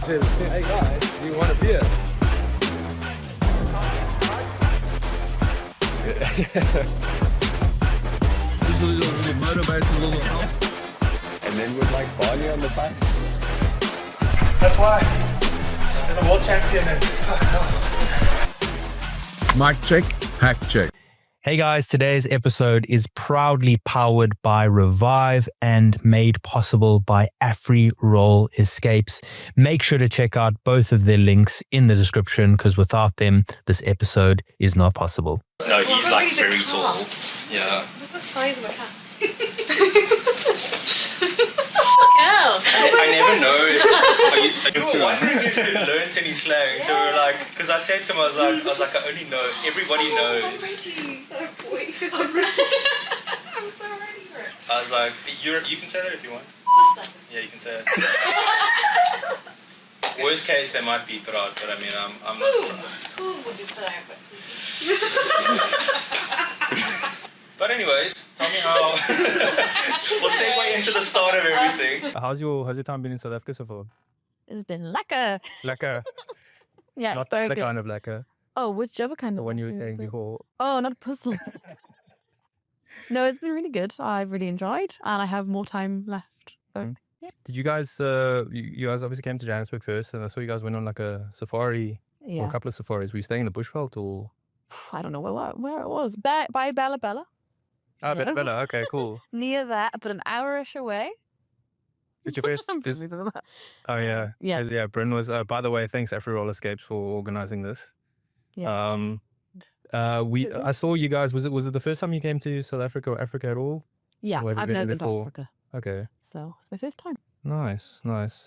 said, hey guys, do you want a beer? Just a little motivates a little health. And then with like Barney on the bus. That's why. There's a world champion and Mic check, hack check. Hey guys, today's episode is proudly powered by Revive and made possible by Afri Roll Escapes. Make sure to check out both of their links in the description because without them, this episode is not possible. No, he's like very tall. Yeah. Look at the size of a cat. Hell. I never know. We were wondering if he'd learnt any slang. So we were like, because I said to him, I was like, I only know, everybody knows. I'm so ready for it. I was like, you can say that if you want. What's that? Yeah, you can say it. Worst case, they might beep it out, but I mean, I'm not. Who would you play? But anyways, tell me how. We'll segue into the start of everything. How's your time been in South Africa so far? It's been lekker. Lekker. Yeah, Not it's very the good. kind of lekker. Oh, which other kind The of? one you were saying before. Oh, not a puzzle. No, it's been really good. I've really enjoyed, and I have more time left. So, Did you guys, you guys obviously came to Johannesburg first and I saw you guys went on like a safari or yeah. a couple of safaris. Were you staying in the bushveld or? I don't know where it was. By Bella Bella. Oh, Yeah. Bella. Okay, cool. Near that, but an hour-ish away. It's your first I'm visit? busy with that. Oh, yeah. Yeah. Yeah, Bryn was, by the way, thanks Afri Roll Escapes for organizing this. Yeah. I saw you guys, was it the first time you came to South Africa or Africa at all? Yeah, Or have you I've been never there been to before? Africa, Okay. so it's my first time. Nice.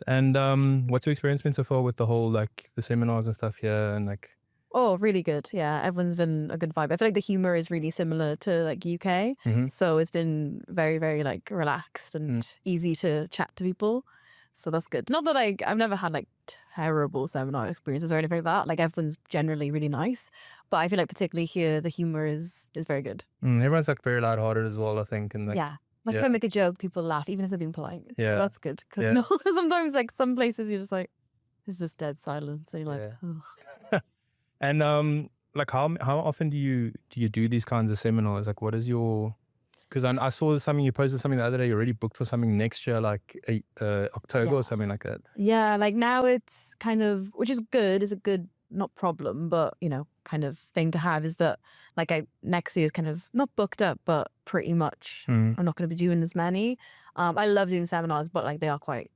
And what's your experience been so far with the whole, like, the seminars and stuff here and like, Oh, really good. Yeah, everyone's been a good vibe. I feel like the humor is really similar to like UK. Mhm. So it's been very, very like relaxed and easy to chat to people. So that's good. Not that I've never had like terrible seminar experiences or anything like that. Like everyone's generally really nice. But I feel like particularly here, the humor is very good. everyone's like very lighthearted as well, I think. And like, yeah. Like yeah. if I make a joke, people laugh, even if they're being polite. So Yeah. that's good. Because Yeah. no, sometimes like some places you're just like, it's just dead silence. And you're like, Yeah. ugh. And like how often do you do these kinds of seminars? Like what is your, because I saw something, you posted something the other day, you're already booked for something next year, like October Yeah. or something like that. Yeah, like now it's kind of, which is good, not problem, but kind of thing to have is that like next year is kind of not booked up, but pretty much I'm not going to be doing as many. I love doing seminars, but like they are quite,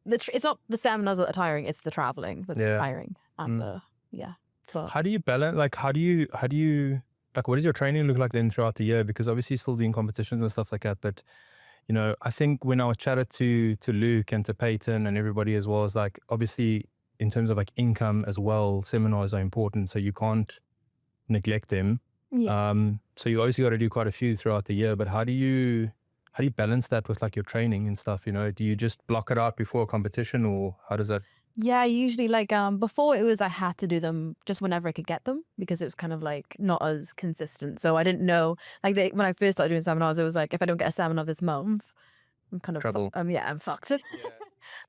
it's not the seminars that are tiring, it's the traveling that's Yeah. tiring and but How do you balance, like how do you like what does your training look like then throughout the year? Because obviously you're still doing competitions and stuff like that, but I think when I was chatted to Luke and to Peyton and everybody as well, is like obviously in terms of like income as well, seminars are important, so you can't neglect them. yeah. So you obviously got to do quite a few throughout the year, but how do you balance that with like your training and stuff? Do you just block it out before a competition or how does that? Yeah, usually like before it was I had to do them just whenever I could get them because it was kind of like not as consistent. So I didn't know like when I first started doing seminars, it was like if I don't get a seminar this month, I'm kind of Trouble. I'm fucked.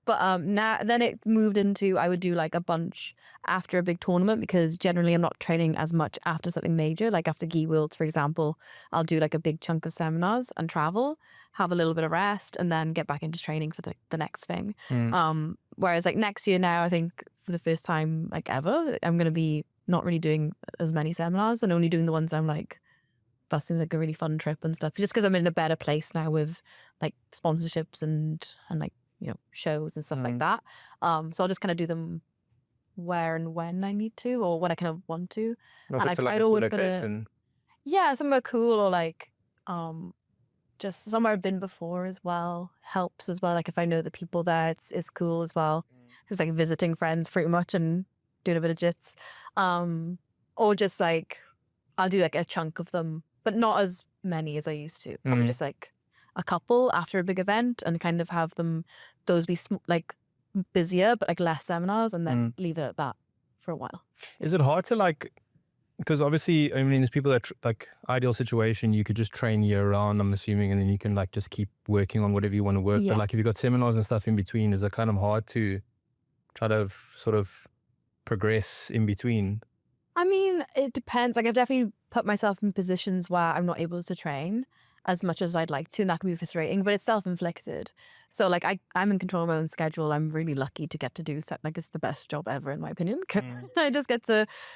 But now then it moved into I would do like a bunch after a big tournament because generally I'm not training as much after something major. Like after GI Worlds, for example, I'll do like a big chunk of seminars and travel, have a little bit of rest, and then get back into training for the next thing. Whereas like next year now, I think for the first time like ever, I'm going to be not really doing as many seminars and only doing the ones I'm like, that seems like a really fun trip and stuff. Just because I'm in a better place now with like sponsorships and like, shows and stuff like that. So I'll just kind of do them where and when I need to or when I kind of want to. Or if And it's I like tried a always location. Yeah, somewhere cool or like just somewhere I've been before as well helps as well. Like if I know the people there, it's cool as well. It's like visiting friends pretty much and doing a bit of jits. Or just like I'll do like a chunk of them, but not as many as I used to. Probably just like a couple after a big event and kind of have those be like busier but like less seminars and then leave it at that for a while. Is it hard to like, because obviously, I mean, there's people that like ideal situation, you could just train year round, I'm assuming, and then you can like just keep working on whatever you want to work. Yeah. But like if you've got seminars and stuff in between, is it kind of hard to try to sort of progress in between? I mean, it depends. Like I've definitely put myself in positions where I'm not able to train as much as I'd like to, and that can be frustrating, but it's self-inflicted. So like I'm in control of my own schedule. I'm really lucky to get to do set. Like it's the best job ever in my opinion. 'Cause I just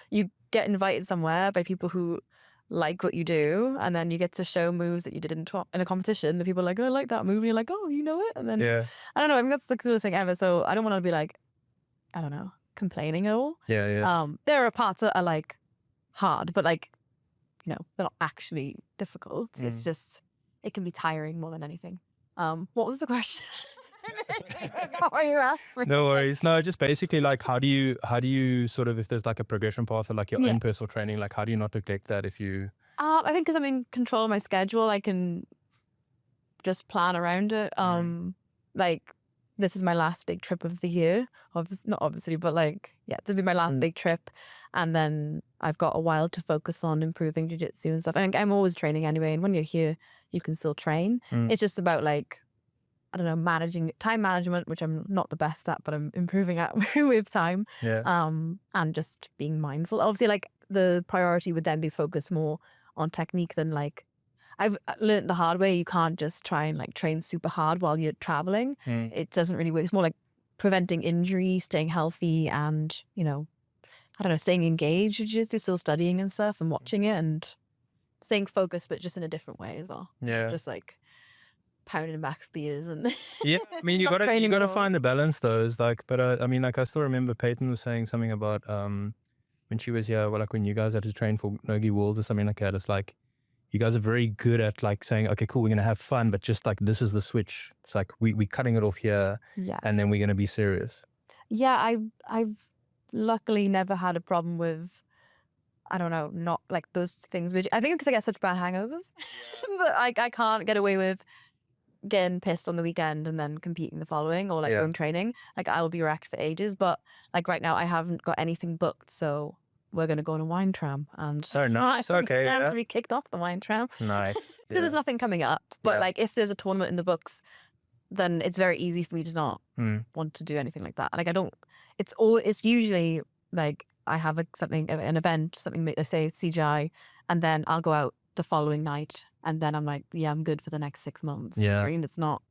you get invited somewhere by people who like what you do, and then you get to show moves that you did in a competition. The people are like, oh, I like that move, and you're like, oh, you know it, and then Yeah. I don't know. I think that's the coolest thing ever. So I don't want to be like, I don't know, complaining at all. Yeah. There are parts that are like hard, but like, you know, they're not actually difficult. It's just, it can be tiring more than anything. What was the question? What you asked me? No worries. No, just basically like how do you sort of, if there's like a progression path or like your own personal training, like how do you not neglect that if you... I think because I'm in control of my schedule, I can just plan around it. Like this is my last big trip of the year. Not obviously, but like, yeah, this will be my last big trip. And then I've got a while to focus on improving jiu-jitsu and stuff. And I'm always training anyway. And when you're here, you can still train. It's just about like, I don't know, time management, which I'm not the best at, but I'm improving at with time. Yeah. And just being mindful. Obviously, like the priority would then be focused more on technique than like, I've learned the hard way. You can't just try and like train super hard while you're traveling. It doesn't really work. It's more like preventing injury, staying healthy, and, you know, I don't know, staying engaged with jiu-jitsu, still studying and stuff and watching it and staying focused, but just in a different way as well. Yeah. Just like pounding back beers and Yeah, I mean, you not gotta training hard. find the balance though. Is like, but I mean, like I still remember Peyton was saying something about when she was here, well, like when you guys had to train for BJJ World or something like that. It's like you guys are very good at like saying, okay, cool, we're gonna have fun, but just like this is the switch. It's like we're cutting it off here, and then we're gonna be serious. Yeah, I've luckily never had a problem with, I don't know, not like those things. Which I think because I get such bad hangovers that I can't get away with getting pissed on the weekend and then competing the following, or like going training. Like I will be wrecked for ages. But like right now I haven't got anything booked, so we're gonna go on a wine tram, and So nice. Okay. I'm Yeah. to be kicked off the wine tram. Nice. Because there's nothing coming up. But like if there's a tournament in the books, then it's very easy for me to not want to do anything like that. Like I don't. It's usually like I have an event, something, let's say CJI, and then I'll go out the following night, and then I'm like, yeah, I'm good for the next 6 months. Yeah. It's not.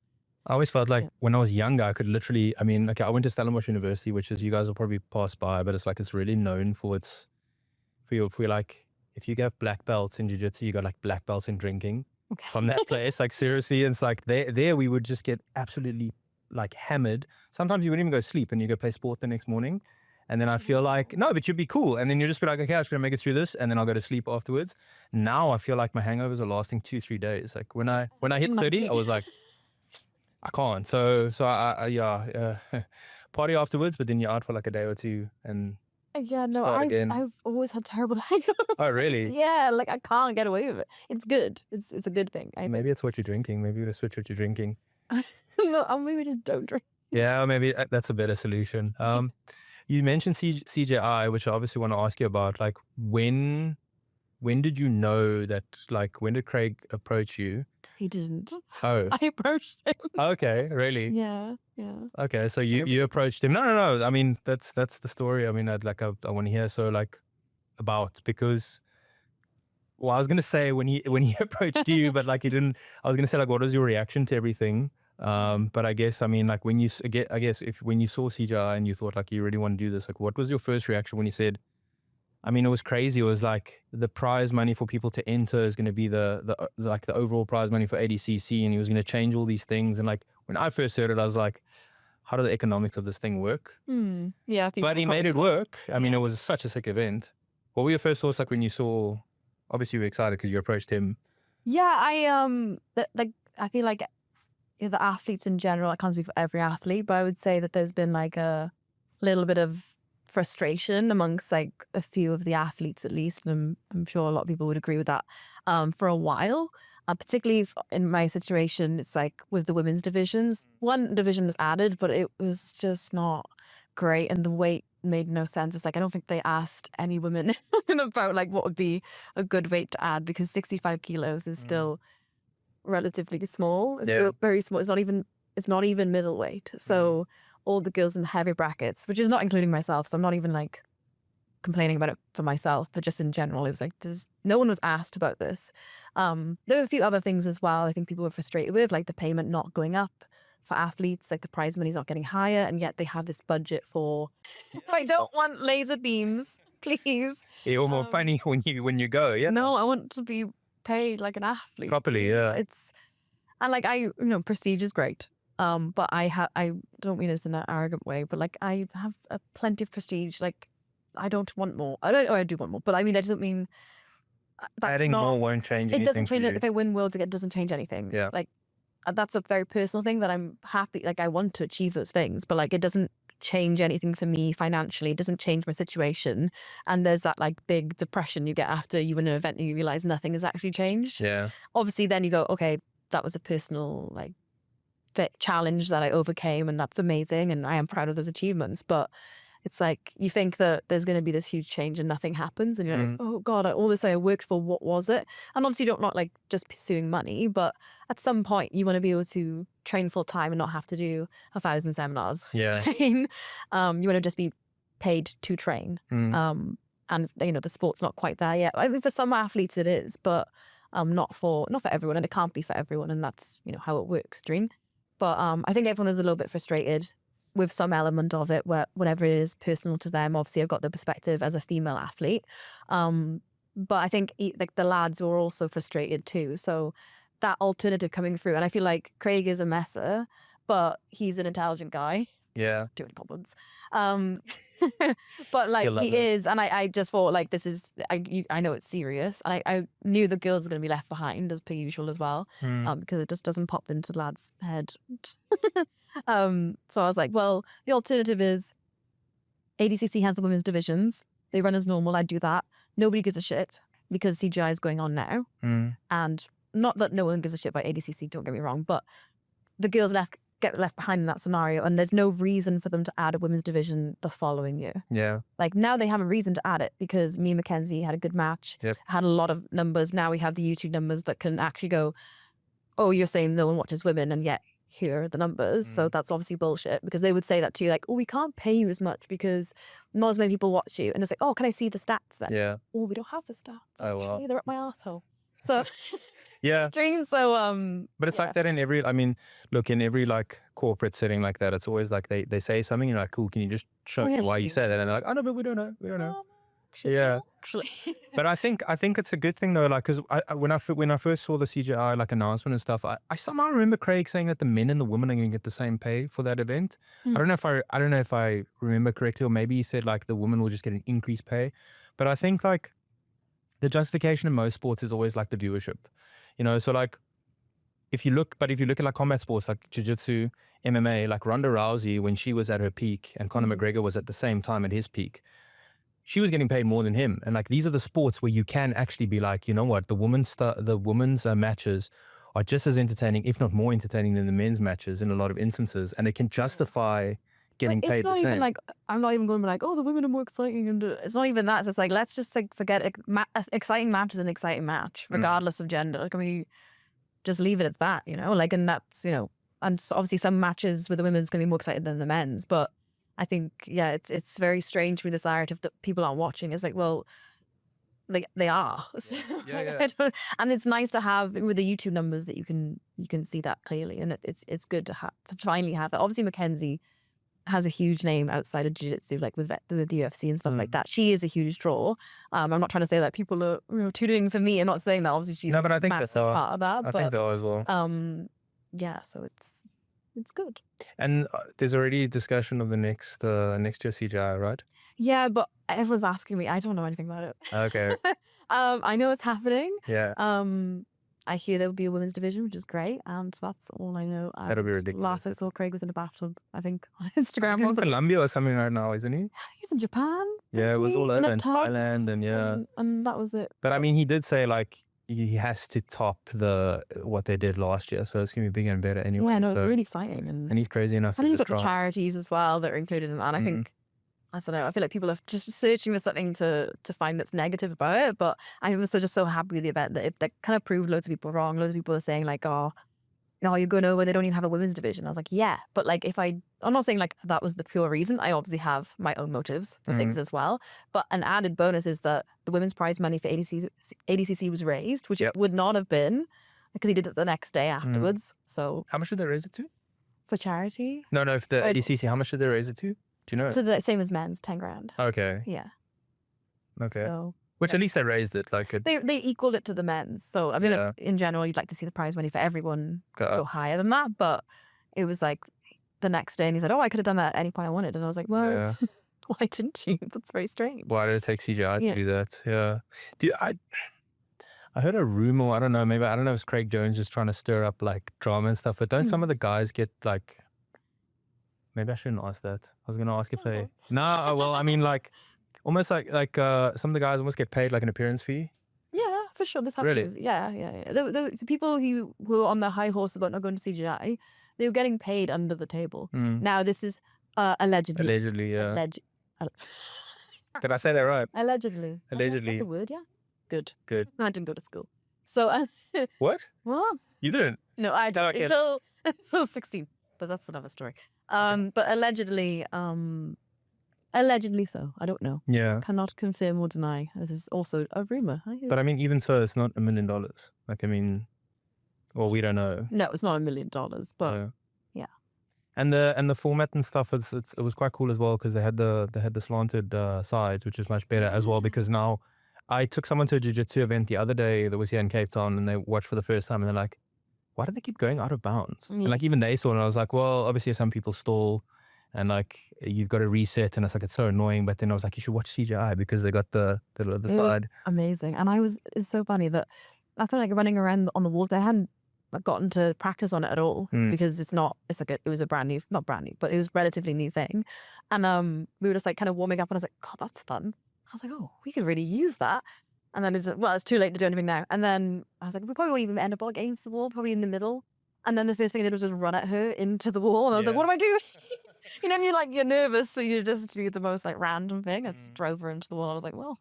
I always felt like when I was younger, I could literally, I mean, okay, I went to Stellenbosch University, which is, you guys will probably pass by, but it's like, it's really known for for like, if you get black belts in jiu-jitsu, you got like black belts in drinking from that place. Like seriously, it's like there we would just get absolutely like hammered. Sometimes you wouldn't even go sleep and you go play sport the next morning. And then I feel like, no, but you'd be cool. And then you just be like, okay, I'm just going to make it through this. And then I'll go to sleep afterwards. Now I feel like my hangovers are lasting 2-3 days. Like when I hit 30, I was like, I can't. So party afterwards, but then you're out for like a day or two and Yeah, no, start again. I've always had terrible hangovers. Oh, really? Yeah, like I can't get away with it. It's good. It's a good thing. Maybe it's what you're drinking. Maybe you gotta switch what you're drinking. No, or maybe just don't drink. Yeah, maybe that's a better solution. You mentioned CJI, which I obviously want to ask you about. Like, when did you know that? Like, when did Craig approach you? He didn't. Oh, I approached him. okay, really? Yeah. Okay, so you approached him. No. I mean, that's the story. I mean, I want to hear because. Well, I was gonna say when he approached you, but like he didn't. I was gonna say like, what was your reaction to everything? But I guess, I mean, like when you saw CJI and you thought like you really want to do this, like what was your first reaction when he said? I mean, it was crazy. It was like the prize money for people to enter is going to be the overall prize money for ADCC, and he was going to change all these things. And like when I first heard it, I was like, how do the economics of this thing work? Yeah. But he made it work. I mean, it was such a sick event. What were your first thoughts like when you saw? Obviously, you were excited because you approached him. Yeah, I feel like the athletes in general, I can't speak for every athlete, but I would say that there's been like a little bit of frustration amongst like a few of the athletes at least, and I'm sure a lot of people would agree with that, for a while. Particularly in my situation, it's like with the women's divisions. One division was added, but it was just not great, and the weight made no sense. It's like I don't think they asked any women about like what would be a good weight to add, because 65 kilos is still relatively small. It's still very small. It's not even middleweight. So all the girls in the heavy brackets, which is not including myself. So I'm not even like complaining about it for myself, but just in general, it was like no one was asked about this. There were a few other things as well. I think people were frustrated with, like the payment not going up for athletes, like the prize money's not getting higher, and yet they have this budget for. I don't want laser beams, please. You're more funny when you go. Yeah. No, I want to be paid like an athlete Properly. Yeah. And like prestige is great. But I don't mean this in an arrogant way, but like I have plenty of prestige. Like I don't want more. I do want more, but I mean I don't mean that's Adding more won't change anything. It doesn't for change you. it if I win worlds. It doesn't change anything. Yeah. Like that's a very personal thing that I'm happy. Like I want to achieve those things, but like it doesn't change anything for me financially. It doesn't change my situation. And there's that like big depression you get after you win an event and you realize nothing has actually changed. Yeah. Obviously, then you go, okay, that was a personal like challenge that I overcame, and that's amazing, and I am proud of those achievements. But it's like you think that there's going to be this huge change and nothing happens, and you're like, oh God, all this I worked for, what was it? And obviously, you don't not like just pursuing money, but at some point, you want to be able to train full time and not have to do 1,000 seminars. Yeah. You want to just be paid to train. And the sport's not quite there yet. I mean, for some athletes it is, but not for everyone, and it can't be for everyone, and that's how it works, Dream. But I think everyone is a little bit frustrated with some element of it, where whatever it is personal to them. Obviously, I've got the perspective as a female athlete, but I think like the lads were also frustrated too. So that alternative coming through, and I feel like Craig is a messer, but he's an intelligent guy. Yeah. Doing comments. But like he is, and I just thought like this is I know it's serious, and I knew the girls are going to be left behind as per usual as well, because it just doesn't pop into the lad's head. So I was like, well, the alternative is ADCC has the women's divisions. They run as normal. I do that. Nobody gives a shit because CJI is going on now, and not that no one gives a shit about ADCC. Don't get me wrong, but the girls get left behind in that scenario, and there's no reason for them to add a women's division the following year. Yeah. Like now they have a reason to add it because me and Mackenzie had a good match, had a lot of numbers. Now we have the YouTube numbers that can actually go, oh, you're saying no one watches women, and yet here are the numbers. So that's obviously bullshit, because they would say that to you like, oh, we can't pay you as much because not as many people watch you. And it's like, oh, can I see the stats then? Yeah. Oh, we don't have the stats. Oh, well. Actually, they're up my asshole. So yeah. So but it's like that in every, I mean, look, in every like corporate setting like that, it's always like they say something, you're like, cool, can you just show me why you said that? And they're like, oh no, but we don't know. Yeah. Actually. But I think it's a good thing though, like, because when I first saw the CJI like announcement and stuff, I somehow remember Craig saying that the men and the women are going to get the same pay for that event. I don't know if I remember correctly, or maybe he said like the women will just get an increased pay. But I think like the justification in most sports is always like the viewership, so like if you look at like combat sports like jiu-jitsu, MMA, like Ronda Rousey, when she was at her peak and Conor McGregor was at the same time at his peak, she was getting paid more than him. And like these are the sports where you can actually be like, you know what, the women's matches are just as entertaining, if not more entertaining than the men's matches in a lot of instances, and it can justify getting like, paid the same. It's not even like, I'm not even going to be like, oh, the women are more exciting, and it's not even that. It's just like, let's just like forget it. Exciting match is an exciting match regardless of gender. Like, I mean, just leave it at that, like, and that's, and so obviously some matches with the women's going to be more excited than the men's, but I think, yeah, it's very strange with this narrative that people aren't watching. It's like, well, they are. Yeah. And it's nice to have with the YouTube numbers that you can see that clearly, and it's good to finally have that. Obviously, Mackenzie has a huge name outside of jiu-jitsu, like with the UFC and stuff like that. She is a huge draw. I'm not trying to say that people are tuning for me. I'm not saying that. Obviously, she's but I think part of that. I think they are as well. Yeah, so it's good. And there's already discussion of the next year CJI, right? Yeah, but everyone's asking me. I don't know anything about it. Okay. I know it's happening. Yeah. I hear there will be a women's division, which is great, and that's all I know. That'll be ridiculous. Last I saw, Craig was in a bathtub, I think, on Instagram. He's in Colombia or something right now, isn't he? He's in Japan. Yeah, it was all over in Thailand, and and that was it. But I mean, he did say like he has to top what they did last year, so it's gonna be bigger and better anyway. Yeah, no, so, it's really exciting, and he's crazy enough. And to you've got just the try. charities as well that are included in that. And I think, I don't know, I feel like people are just searching for something to find that's negative about it. But I was just so happy with the event that it kind of proved loads of people wrong. Loads of people are saying like, oh, no, you're going over, they don't even have a women's division. I was like, yeah, but like if I I'm not saying like that was the pure reason. I obviously have my own motives for things as well. But an added bonus is that the women's prize money for ADCC was raised, which it would not have been because he did it the next day afterwards. So How much did they raise it to? for charity, No, if the ADCC, how much did they raise it to? Do you know? so the same as men's, 10 grand. Okay. Yeah. Okay. So Which at least they raised it. Like they equaled it to the men's. So I mean, Yeah. in general, you'd like to see the prize money for everyone Go go up. higher than that. But it was like the next day, and he said, "Oh, I could have done that at any point I wanted." And I was like, "Well, Yeah. why didn't you? That's very strange." Why did it take CJI Yeah. to do that? Yeah. I heard a rumor, I don't know, maybe, I don't know if it's Craig Jones just trying to stir up like drama and stuff, but don't some of the guys get like, maybe I shouldn't ask that. I was going to ask if they, no, well, I mean like, almost like some of the guys almost get paid like an appearance fee. Yeah, for sure. This Really? happens. Yeah. The people who were on the high horse about not going to CGI, they were getting paid under the table. Now this is allegedly. Allegedly, yeah. Al- Did I say that right? Allegedly. Allegedly. That's the word, yeah. Good. Good. I didn't go to school. So, What? what? You didn't? No, I don't. Okay. Until 16. But that's another story. But allegedly so. I don't know. Yeah. Cannot confirm or deny. This is also a rumor. But I mean, even so, it's not $1 million. Like, I mean, well, we don't know. No, it's not $1 million, but yeah. And the format and stuff, it was quite cool as well because they had the slanted sides, which is much better as well because now I took someone to a jiu-jitsu event the other day that was here in Cape Town and they watched for the first time and they're like, why do they keep going out of bounds? And like even they saw it and I was like, well, obviously some people stall and like you've got to reset and it's like, it's so annoying. But then I was like, you should watch CJI because they got the side. Amazing. And it's so funny that after like running around on the walls, I hadn't gotten to practice on it at all because it was a brand new, not brand new, but it was a relatively new thing. And we were just like kind of warming up and I was like, God, that's fun. I was like, oh, we could really use that. And then it's too late to do anything now. And then I was like, we probably won't even end up against the wall, probably in the middle. And then the first thing I did was just run at her into the wall. And I was like, what am I doing? You know, and you're nervous. So you just do the most like random thing. I just drove her into the wall. I was like, well,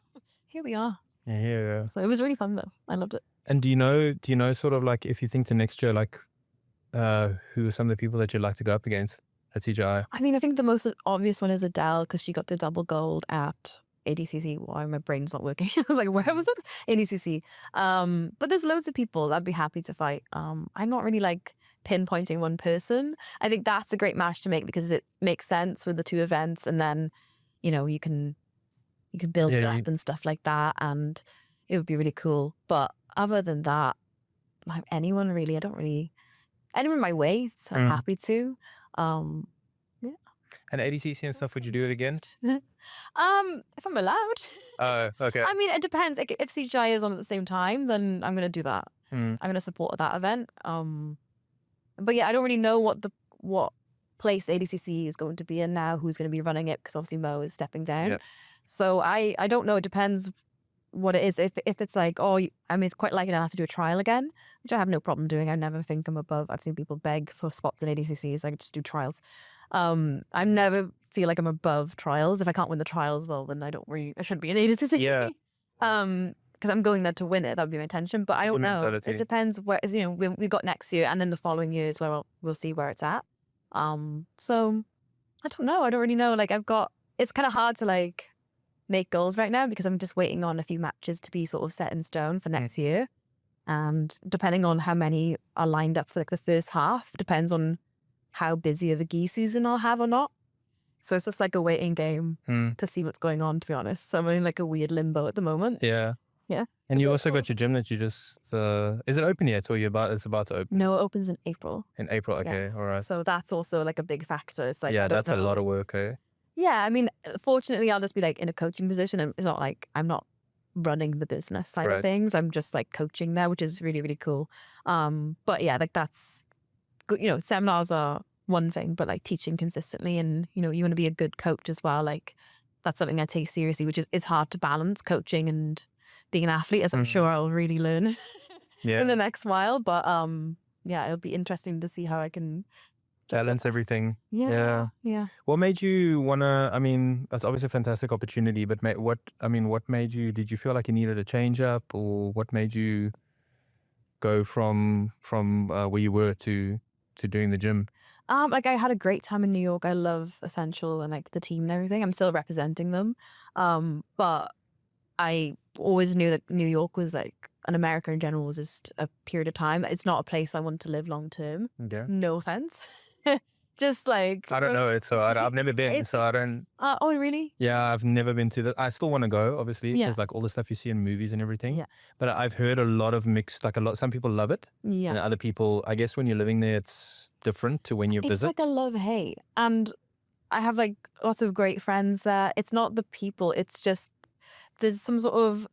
here we are. Yeah. So it was really fun though. I loved it. And do you know sort of like if you think to next year, like who are some of the people that you'd like to go up against at CJI? I mean, I think the most obvious one is Adele because she got the double gold at ADCC. Why my brain's not working. I was like, where was it? ADCC. But there's loads of people I'd be happy to fight. I'm not really like pinpointing one person. I think that's a great match to make because it makes sense with the two events and then, you know, you can build it up and stuff like that and it would be really cool. But other than that, like anyone really, anyone my way, so I'm happy to. Yeah. And ADCC and stuff, would you do it again? If I'm allowed. Oh, okay. I mean, it depends. Like, if CJI is on at the same time, then I'm going to do that. I'm going to support that event. But yeah, I don't really know what place ADCC is going to be in now, who's going to be running it, because obviously Mo is stepping down. Yep. So I don't know. It depends what it is. If it's like, I mean, it's quite likely I'll have to do a trial again, which I have no problem doing. I never think I'm above. I've seen people beg for spots in ADCCs. I could just do trials. I never feel like I'm above trials. If I can't win the trials, well, then I shouldn't be in ADCC. Yeah. Because I'm going there to win it. That would be my intention. But I don't know. It depends where, you know, we've got next year and then the following years where we'll see where it's at. So I don't know. I don't really know. Like it's kind of hard to like make goals right now because I'm just waiting on a few matches to be sort of set in stone for next year. And depending on how many are lined up for like the first half, depends on how busy of a gi season I'll have or not. So it's just like a waiting game to see what's going on, to be honest. So I'm in like a weird limbo at the moment. Yeah. Yeah. And you also got your gym that you just, is it open yet or it's about to open? No, it opens in April. In April, okay, all right. So that's also like a big factor. It's like, yeah, that's a lot of work, eh? Yeah, I mean, fortunately, I'll just be like in a coaching position and it's not like I'm not running the business side of things. I'm just like coaching there, which is really, really cool. But yeah, like that's good. You know, seminars are one thing, but like teaching consistently and, you know, you want to be a good coach as well. Like that's something I take seriously, which is hard to balance coaching and being an athlete, as I'm sure I'll really learn in the next while. But yeah, it'll be interesting to see how I can balance everything. Yeah. What made you wanna? I mean, that's obviously a fantastic opportunity. But what made you? Did you feel like you needed a change up, or what made you go from where you were to doing the gym? Like I had a great time in New York. I love Essential and like the team and everything. I'm still representing them. But I always knew that New York was like, and America in general was just a period of time. It's not a place I want to live long term. Yeah. No offense. Just like I don't know it, so I've never been, It's so I don't. oh really? Yeah, I've never been to that. I still want to go, obviously, Yeah. because like all the stuff you see in movies and everything. Yeah. But I've heard a lot of mixed, like a lot. Some people love it, and Yeah. other people, I guess, when you're living there, it's different to when you It's visit. like a love-hate. And I have like lots of great friends there. It's not the people, it's just there's some sort of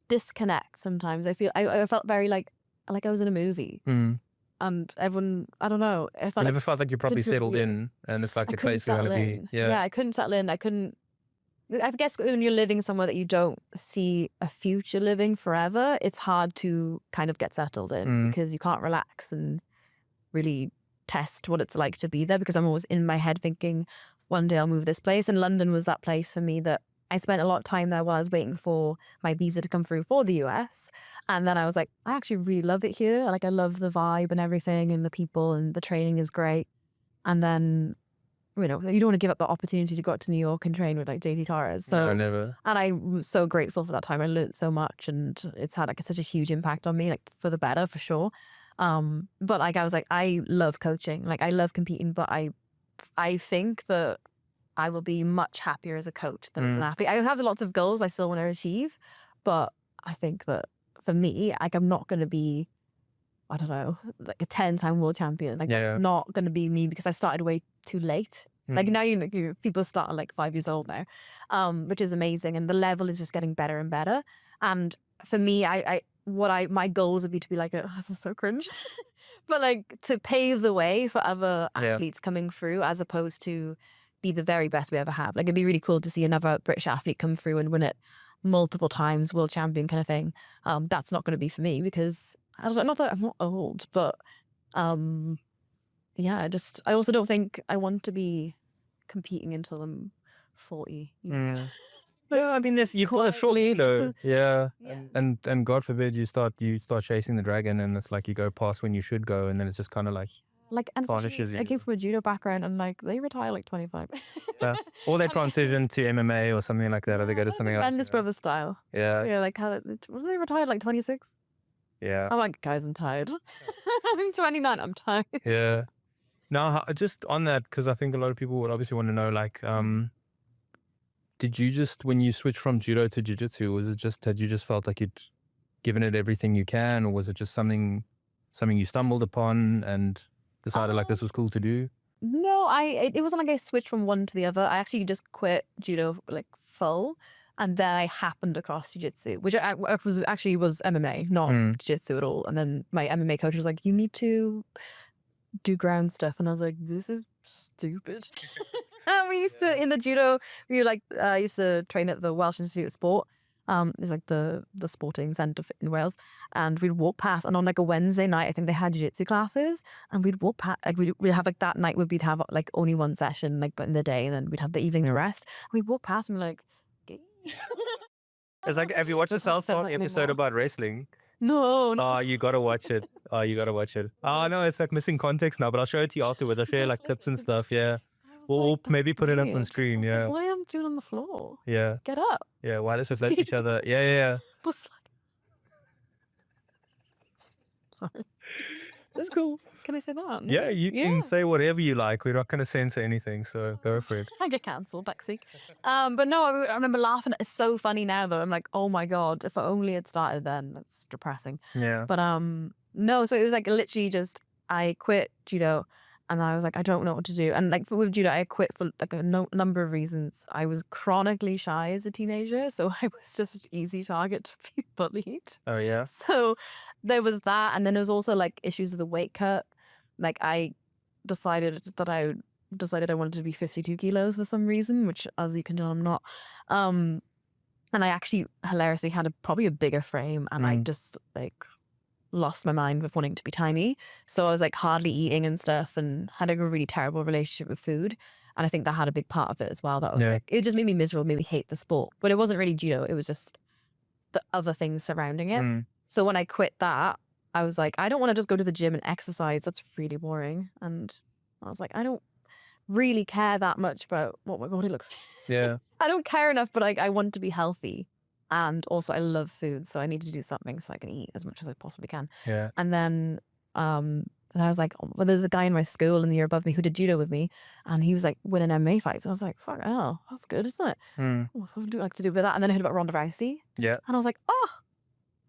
disconnect sometimes. I felt very like I was in a movie. Mm. And everyone, I don't know. I I felt never like felt like you probably didn't settled really- in, and it's like I a couldn't place you're settle gonna be. in. Yeah. I couldn't settle in. I guess when you're living somewhere that you don't see a future living forever, it's hard to kind of get settled in because you can't relax and really test what it's like to be there, because I'm always in my head thinking one day I'll move this place. And London was that place for me that I spent a lot of time there while I was waiting for my visa to come through for the US. And then I was like, I actually really love it here. Like I love the vibe and everything and the people, and the training is great. And then, you don't want to give up the opportunity to go out to New York and train with like JT Torres. So I never. and I was so grateful for that time. I learned so much, and it's had like such a huge impact on me, like for the better, for sure. But like I was like, I love coaching, like I love competing, but I think that I will be much happier as a coach than as an athlete. I have lots of goals I still want to achieve, but I think that for me, like I'm not going to be, I don't know, like a 10-time world champion. Like that's not going to be me, because I started way too late. Like now people start at like 5 years old now, which is amazing, and the level is just getting better and better. And for me, my goals would be to be like this is so cringe, but like to pave the way for other athletes coming through, as opposed to be the very best we ever have. Like it'd be really cool to see another British athlete come through and win it multiple times, world champion kind of thing. That's not going to be for me, because not that I'm not old, but yeah, I also don't think I want to be competing until I'm 40. Yeah, I mean, you've got a short window. Yeah. And God forbid you start chasing the dragon, and it's like you go past when you should go, and then it's just kind of like and tarnishes I you. came from a judo background, and like they retire like 25. Or they transition to MMA or something like that, or they go to something else. Bendis Brothers style. Yeah. Yeah, like how was they retired like 26? Yeah. I'm like, guys, I'm tired. I'm 29. I'm tired. Yeah. Now, just on that, because I think a lot of people would obviously want to know, like, did you just, when you switched from judo to jiu-jitsu, was it just that you just felt like you'd given it everything you can, or was it just something you stumbled upon and decided like this was cool to do? No, it wasn't like I switched from one to the other. I actually just quit judo like full, and then I happened across jiu-jitsu, which was MMA, not jiu-jitsu at all. And then my MMA coach was like, you need to do ground stuff, and I was like, this is stupid. And we used to in the judo, we were like used to train at the Welsh Institute of Sport. It's like the sporting centre in Wales, and we'd walk past, and on like a Wednesday night, I think they had jiu-jitsu classes, and we'd walk past, like we'd have like that night we'd have like only one session like in the day, and then we'd have the evening to rest. And we'd walk past and be like, It's like, have you watched the South Park episode about wrestling? no. Oh, you gotta watch it. Oh no, it's like missing context now, but I'll show it to you afterwards. I'll share like tips and stuff. Yeah. We'll maybe put it up on screen. Yeah. Why am I doing on the floor? Yeah. Get up. Yeah. Wireless with each other. Yeah. Sorry. That's cool. Can I say that? Yeah, you can say whatever you like. We're not going to censor anything, so go for it. I get cancelled next week. But no, I remember laughing. It's so funny now though. I'm like, oh my God, if I only had started then. That's depressing. Yeah. But no, so it was like literally just, I quit judo, and I was like, I don't know what to do. And like with judo, I quit for like a number of reasons. I was chronically shy as a teenager, so I was just an easy target to be bullied. Oh yeah. So there was that, and then there was also like issues with the weight cut. Like I decided I wanted to be 52 kilos for some reason, which, as you can tell, I'm not. And I actually hilariously had probably a bigger frame, and I just like lost my mind with wanting to be tiny. So I was like hardly eating and stuff, and had a really terrible relationship with food. And I think that had a big part of it as well. That was like, it just made me miserable, made me hate the sport. But it wasn't really judo, it was just the other things surrounding it. So when I quit that, I was like, I don't want to just go to the gym and exercise. That's really boring. And I was like, I don't really care that much about what my body looks like. Yeah. I don't care enough, but I want to be healthy. And also I love food, so I need to do something so I can eat as much as I possibly can. Yeah. And then and I was like, oh, well, there's a guy in my school in the year above me who did judo with me, and he was like winning MMA fights. And I was like, fuck hell, that's good, isn't it? Mm. What would I like to do with that? And then I heard about Ronda Rousey, Yeah. and I was like, oh,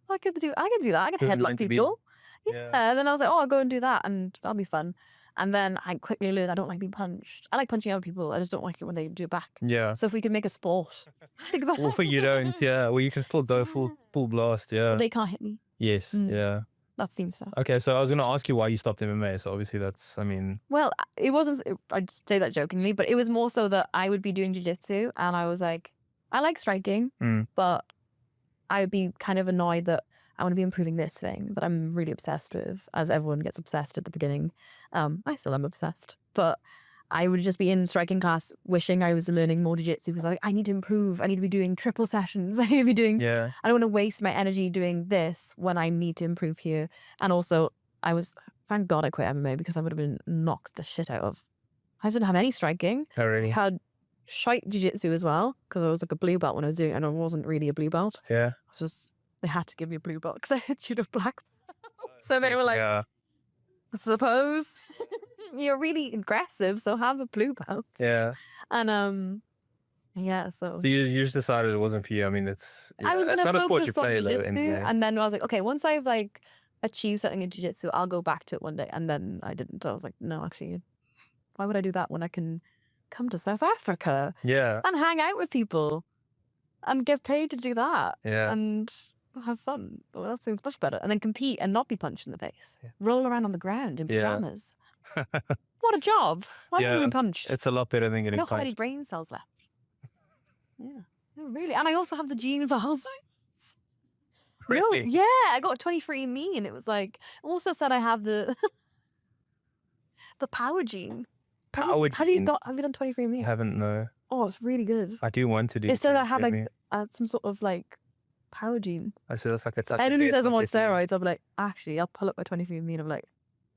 I can do that. I can Wasn't headlock meant to be. people. Yeah. And then I was like, oh, I'll go and do that, and that'll be fun. And then I quickly learned I don't like being punched. I like punching other people. I just don't like it when they do it back. Yeah. So if we could make a sport, think about Well, for you don't, yeah. Well, you can still go full blast, yeah. But they can't hit me. Yes, Mm. yeah. That seems fair. Okay, so I was going to ask you why you stopped MMA. So obviously that's, I mean, Well, it wasn't, I'd say that jokingly, but it was more so that I would be doing jiu-jitsu and I was like, I like striking, but I would be kind of annoyed that I want to be improving this thing that I'm really obsessed with, as everyone gets obsessed at the beginning. I still am obsessed, but I would just be in striking class wishing I was learning more jiu-jitsu because I need to improve. I need to be doing triple sessions. I need to be doing, yeah. I don't want to waste my energy doing this when I need to improve here. And also thank God I quit MMA because I would have been knocked the shit out of. I didn't have any striking. Oh, really? Had shite jiu-jitsu as well because I was like a blue belt when I was doing it and I wasn't really a blue belt. Yeah. I was just, they had to give me a blue belt because I had judo black. So they were like, yeah. I suppose you're really aggressive, so have a blue belt. Yeah. And yeah, so So you just decided it wasn't for you. I mean, it's I was it's gonna not a sport you focus on play though. jiu-jitsu, Anyway. and then I was like, okay, once I've like achieved something in jiu-jitsu, I'll go back to it one day. And then I didn't. I was like, no, actually, why would I do that when I can come to South Africa Yeah. and hang out with people and get paid to do that Yeah. and have fun? Well, that seems much better. And then compete and not be punched in the face. Yeah. Roll around on the ground in Yeah. pajamas. What a job! Why Yeah, haven't we been punched? It's a lot better than getting No, how many punched. brain cells left? Yeah, no, really. And I also have the gene for Alzheimer's. Really? No, yeah, I got a 23andMe, and it was like also said I have the the power gene. Power Have you gene? have you done 23andMe? I haven't, no. Oh, it's really good. I do want to do It said I had me. like some sort of like power gene. I said it's like it's Anyone who says I'm on steroids, I'm like, actually, I'll pull up my 23andMe and I'm like,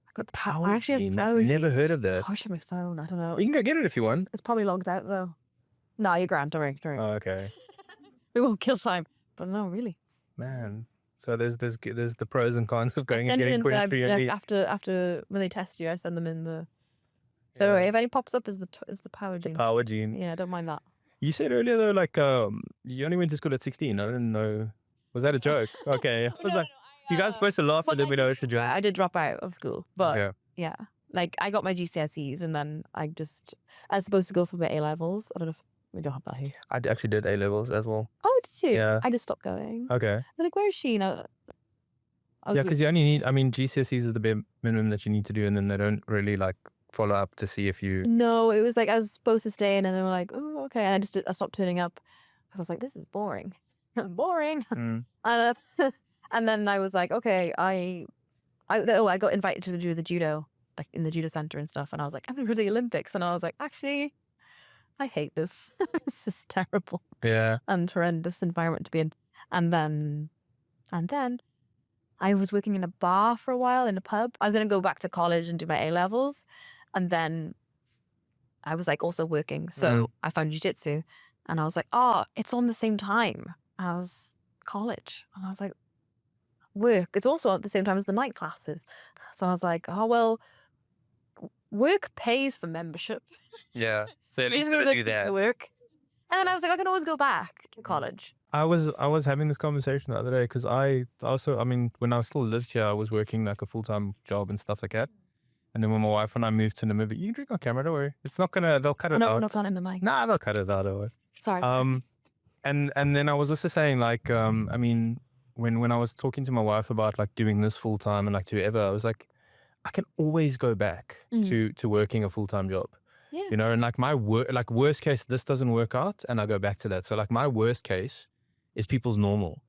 I got the power. I actually have power gene. Never heard of that. Oh, I should have my phone. I don't know. You can go get it if you want. It's probably logged out though. No, you're grand. Don't worry. Don't worry. Oh, okay. We won't kill time. But no, really. Man. So there's the pros and cons of going and And getting then, 23andMe. after when they test you, I send them in the. So don't worry, if any pops up is the power gene. Power gene. Yeah, don't mind that. You said earlier though, like you only went to school at 16. I didn't know. Was that a joke? Okay. I was like, you guys supposed to laugh and then we know it's a joke. I did drop out of school, but Yeah. yeah, like I got my GCSEs and then I was supposed to go for my A levels. I don't know if we don't have that here. I actually did A levels as well. Oh, did you? Yeah. I just stopped going. Okay. They're like, where is she? I was Yeah, like, because you only need. I mean, GCSEs is the bare minimum that you need to do, and then they don't really like follow up to see if you. no, it was like I was supposed to stay in and they were like, oh, okay. And I stopped turning up because I was like, this is boring. Boring. Mm. And then I was like, okay, I got invited to do the judo, like in the judo center and stuff. And I was like, I'm going to the Olympics. And I was like, actually, I hate this. This is terrible Yeah. and horrendous environment to be in. And then I was working in a bar for a while in a pub. I was going to go back to college and do my A levels. And then I was like also working. So I found jiu-jitsu and I was like, oh, it's on the same time as college. And I was like, work, it's also at the same time as the night classes. So I was like, oh, well, work pays for membership. Yeah. So at I'm least just gonna gonna do that. work. And then I was like, I can always go back to college. I was having this conversation the other day because I also, I mean, when I still lived here, I was working like a full-time job and stuff like that. And then when my wife and I moved to Namibia, you can drink on camera, don't worry. It's not gonna, they'll cut it No, out. not in the mic. Nah, they'll cut it out, don't worry. Sorry. And then I was also saying like, I mean, when I was talking to my wife about like doing this full time and like to ever, I was like, I can always go back to working a full-time job. Yeah. You know, and like my worst case, this doesn't work out and I go back to that. So like my worst case is people's normal,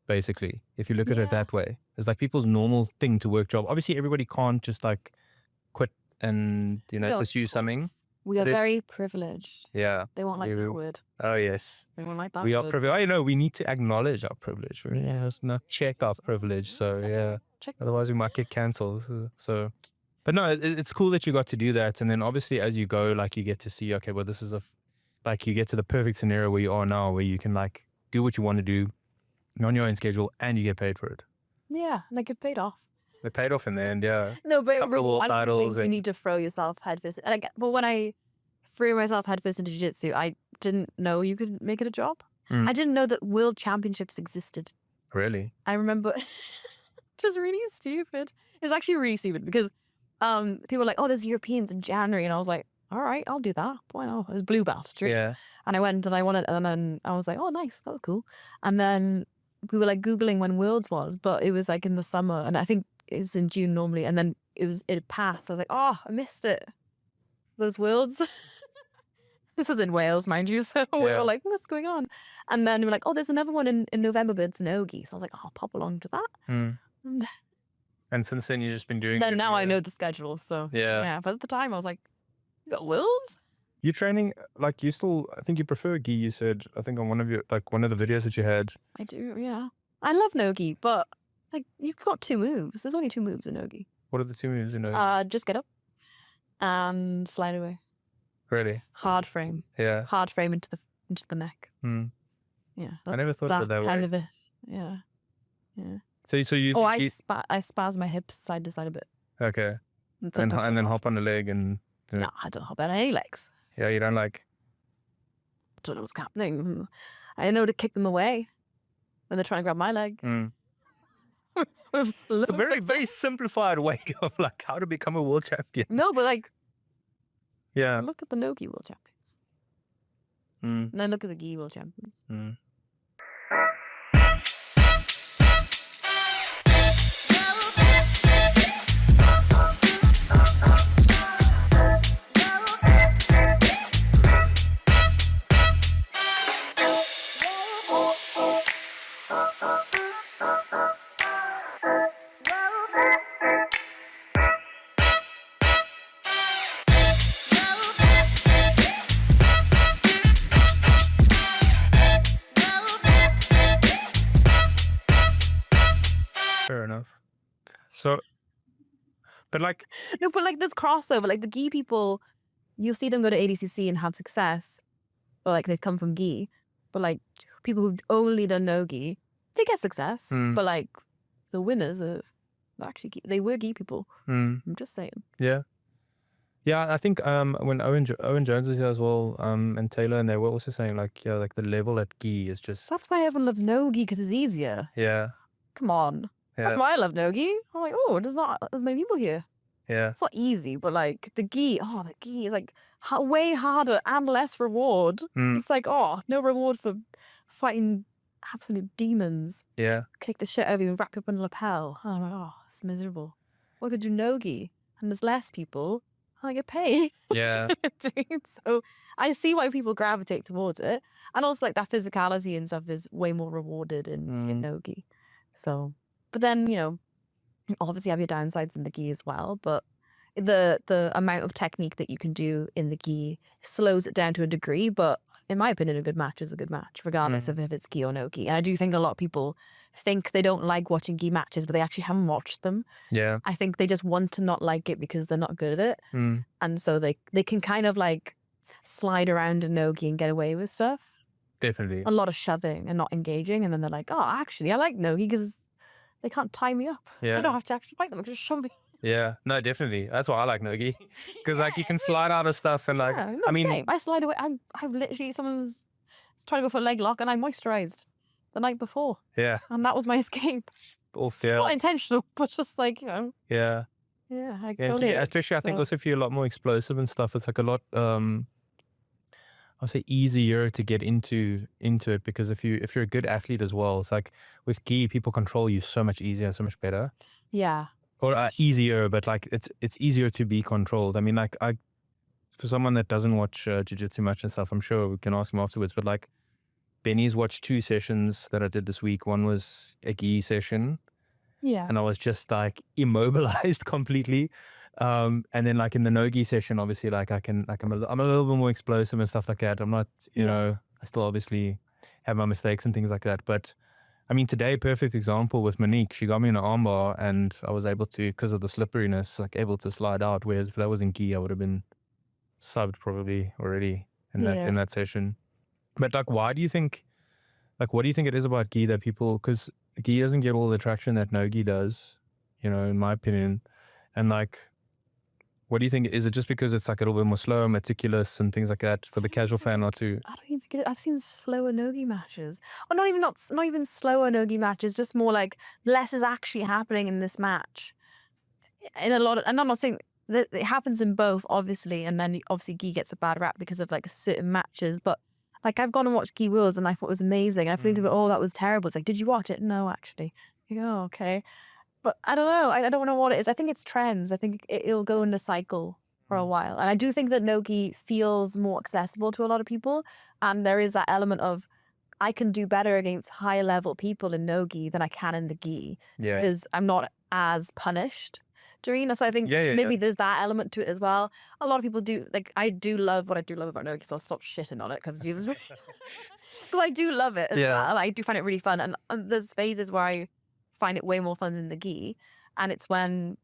basically. If you look at it that way, it's like people's normal thing to work job. Obviously everybody can't just like quit and, you know, No, pursue of something. course. We are But it- very privileged. Yeah. They won't like We that will. word. Oh yes. They won't like that We are word. privileged. I know we need to acknowledge our privilege. Yeah, let's not check our privilege. So yeah. Check. Otherwise we might get cancelled. So But no, it's cool that you got to do that. And then obviously as you go, like you get to see, okay, well, this is like you get to the perfect scenario where you are now, where you can like do what you want to do on your own schedule and you get paid for it. Yeah, and I get paid off. It paid off in the end, yeah. No, but Couple of world I don't titles think you and- need to throw yourself headfirst. But when I threw myself headfirst into jiu-jitsu, I didn't know you could make it a job. I didn't know that world championships existed. Really? I remember, just really stupid. It's actually really stupid because people were like, oh, there's Europeans in January. And I was like, all right, I'll do that. Why not? It was blue belt. True. Yeah. And I went and I won it. And then I was like, oh, nice. That was cool. And then we were like Googling when Worlds was, but it was like in the summer. And I think it was in June normally. And then it passed. I was like, oh, I missed it. Those Worlds. This was in Wales, mind you. So we Yeah. were like, what's going on? And then we were like, oh, there's another one in November, but it's Nogi. So I was like, oh, I'll pop along to that. Mm. And And since then, you've just been doing then it, now I yeah. know the schedule. So Yeah. But at the time I was like, you got Worlds? You're training, like you still, I think you prefer gi, you said, I think on one of the videos that you had. I do, yeah. I love Nogi, but like you've got 2 moves. There's only 2 moves in Nogi. What are the 2 moves, you know? Just get up and slide away. Really? Hard frame. Yeah. Hard frame into the neck. Mm. Yeah. I never thought of it that's that kind way. of it. Yeah. Yeah. So you Oh, I you- spaz my hips side to side a bit. okay. And And sometimes then hop on the leg and No, I don't hop on any legs. yeah, you don't like. Don't know what's happening. I know to kick them away when they're trying to grab my leg. Mm. With It's a little very, six- very simplified way of like how to become a world champion. No, but like Yeah. look at the Nogi world champions. Mm. And then look at the gi world champions. Mm. Fair enough. So, but like, No, but like this crossover, like the gi people, you'll see them go to ADCC and have success, or like they come from gi. But like people who've only done no gi, they get success. Mm. But like the winners of actually they were gi people. mm, I'm just saying. yeah. Yeah, I think when Owen Jones is here as well, and Taylor, and they were also saying like, yeah, like the level at gi is just, That's why everyone loves no gi because it's easier. yeah, Come on. yeah, That's why I love no gi. I'm like, oh, there's many people here. yeah, It's not easy, but like the gi is like way harder and less reward. Mm. It's like, oh, no reward for fighting absolute demons. yeah, Kick the shit out of you and wrap you up in a lapel. And I'm like, oh, it's miserable. Well, I could do no-gi and there's less people and I get paid. yeah, Dude, so I see why people gravitate towards it. And also like that physicality and stuff is way more rewarded in no-gi. So, but then, you know, you obviously have your downsides in the gi as well, but the amount of technique that you can do in the gi slows it down to a degree, but in my opinion, a good match is a good match, regardless of if it's gi or no gi. And I do think a lot of people think they don't like watching gi matches, but they actually haven't watched them. yeah, I think they just want to not like it because they're not good at it. mm, And so they can kind of like slide around in no gi and get away with stuff. definitely, A lot of shoving and not engaging. And then they're like, oh, actually, I like no gi because they can't tie me up. I yeah, don't have to actually fight them. I can just shove me. yeah. No, definitely. That's why I like nogi, because like you can slide out of stuff and like, Yeah, no, I mean, same. I slide away. I've literally, someone's trying to go for a leg lock and I moisturized the night before. yeah, And that was my escape. all fair, Not intentional, but just like, you know, yeah. yeah, I Yeah, totally. especially I think So- also if you're a lot more explosive and stuff, it's like a lot I'll say easier to get into it, because if you're a good athlete as well, it's like with gi, people control you so much easier, so much better. Yeah. Or easier, but like it's easier to be controlled. I mean, like for someone that doesn't watch jiu-jitsu much and stuff, I'm sure we can ask him afterwards, but like Benny's watched 2 sessions that I did this week. One was a gi session, Yeah. and I was just like immobilized completely. And then like in the no-gi session, obviously like I'm a little bit more explosive and stuff like that. I'm not, you Yeah. know, I still obviously have my mistakes and things like that, but I mean, today, perfect example with Monique. She got me in an armbar and I was able to, because of the slipperiness, like able to slide out. Whereas if that was in gi, I would have been subbed probably already in that session. But like, why do you think, like, what do you think it is about gi that people, because gi doesn't get all the traction that no gi does, you know, in my opinion. And like, what do you think? Is it just because it's like a little bit more slow, meticulous and things like that for the casual fan not to? I don't even think I've seen slower no-gi matches. Or not even slower no-gi matches, just more like less is actually happening in this match. In a lot of, and I'm not saying that it happens in both, obviously, and then obviously gi gets a bad rap because of like certain matches, but like I've gone and watched Gi Worlds and I thought it was amazing. I flew into it, oh, that was terrible. It's like, did you watch it? No, actually. You go, oh, okay. But I don't know. I don't know what it is. I think it's trends. I think it'll go in a cycle for a while. And I do think that no-gi feels more accessible to a lot of people. And there is that element of, I can do better against higher level people in no-gi than I can in the gi. Yeah. Because I'm not as punished. Doreen. So I think maybe there's that element to it as well. A lot of people do, like, I do love what I do love about no-gi, so I'll stop shitting on it because Jesus. Because I do love it as well. I do find it really fun. And there's phases where I find it way more fun than the gi. And it's when,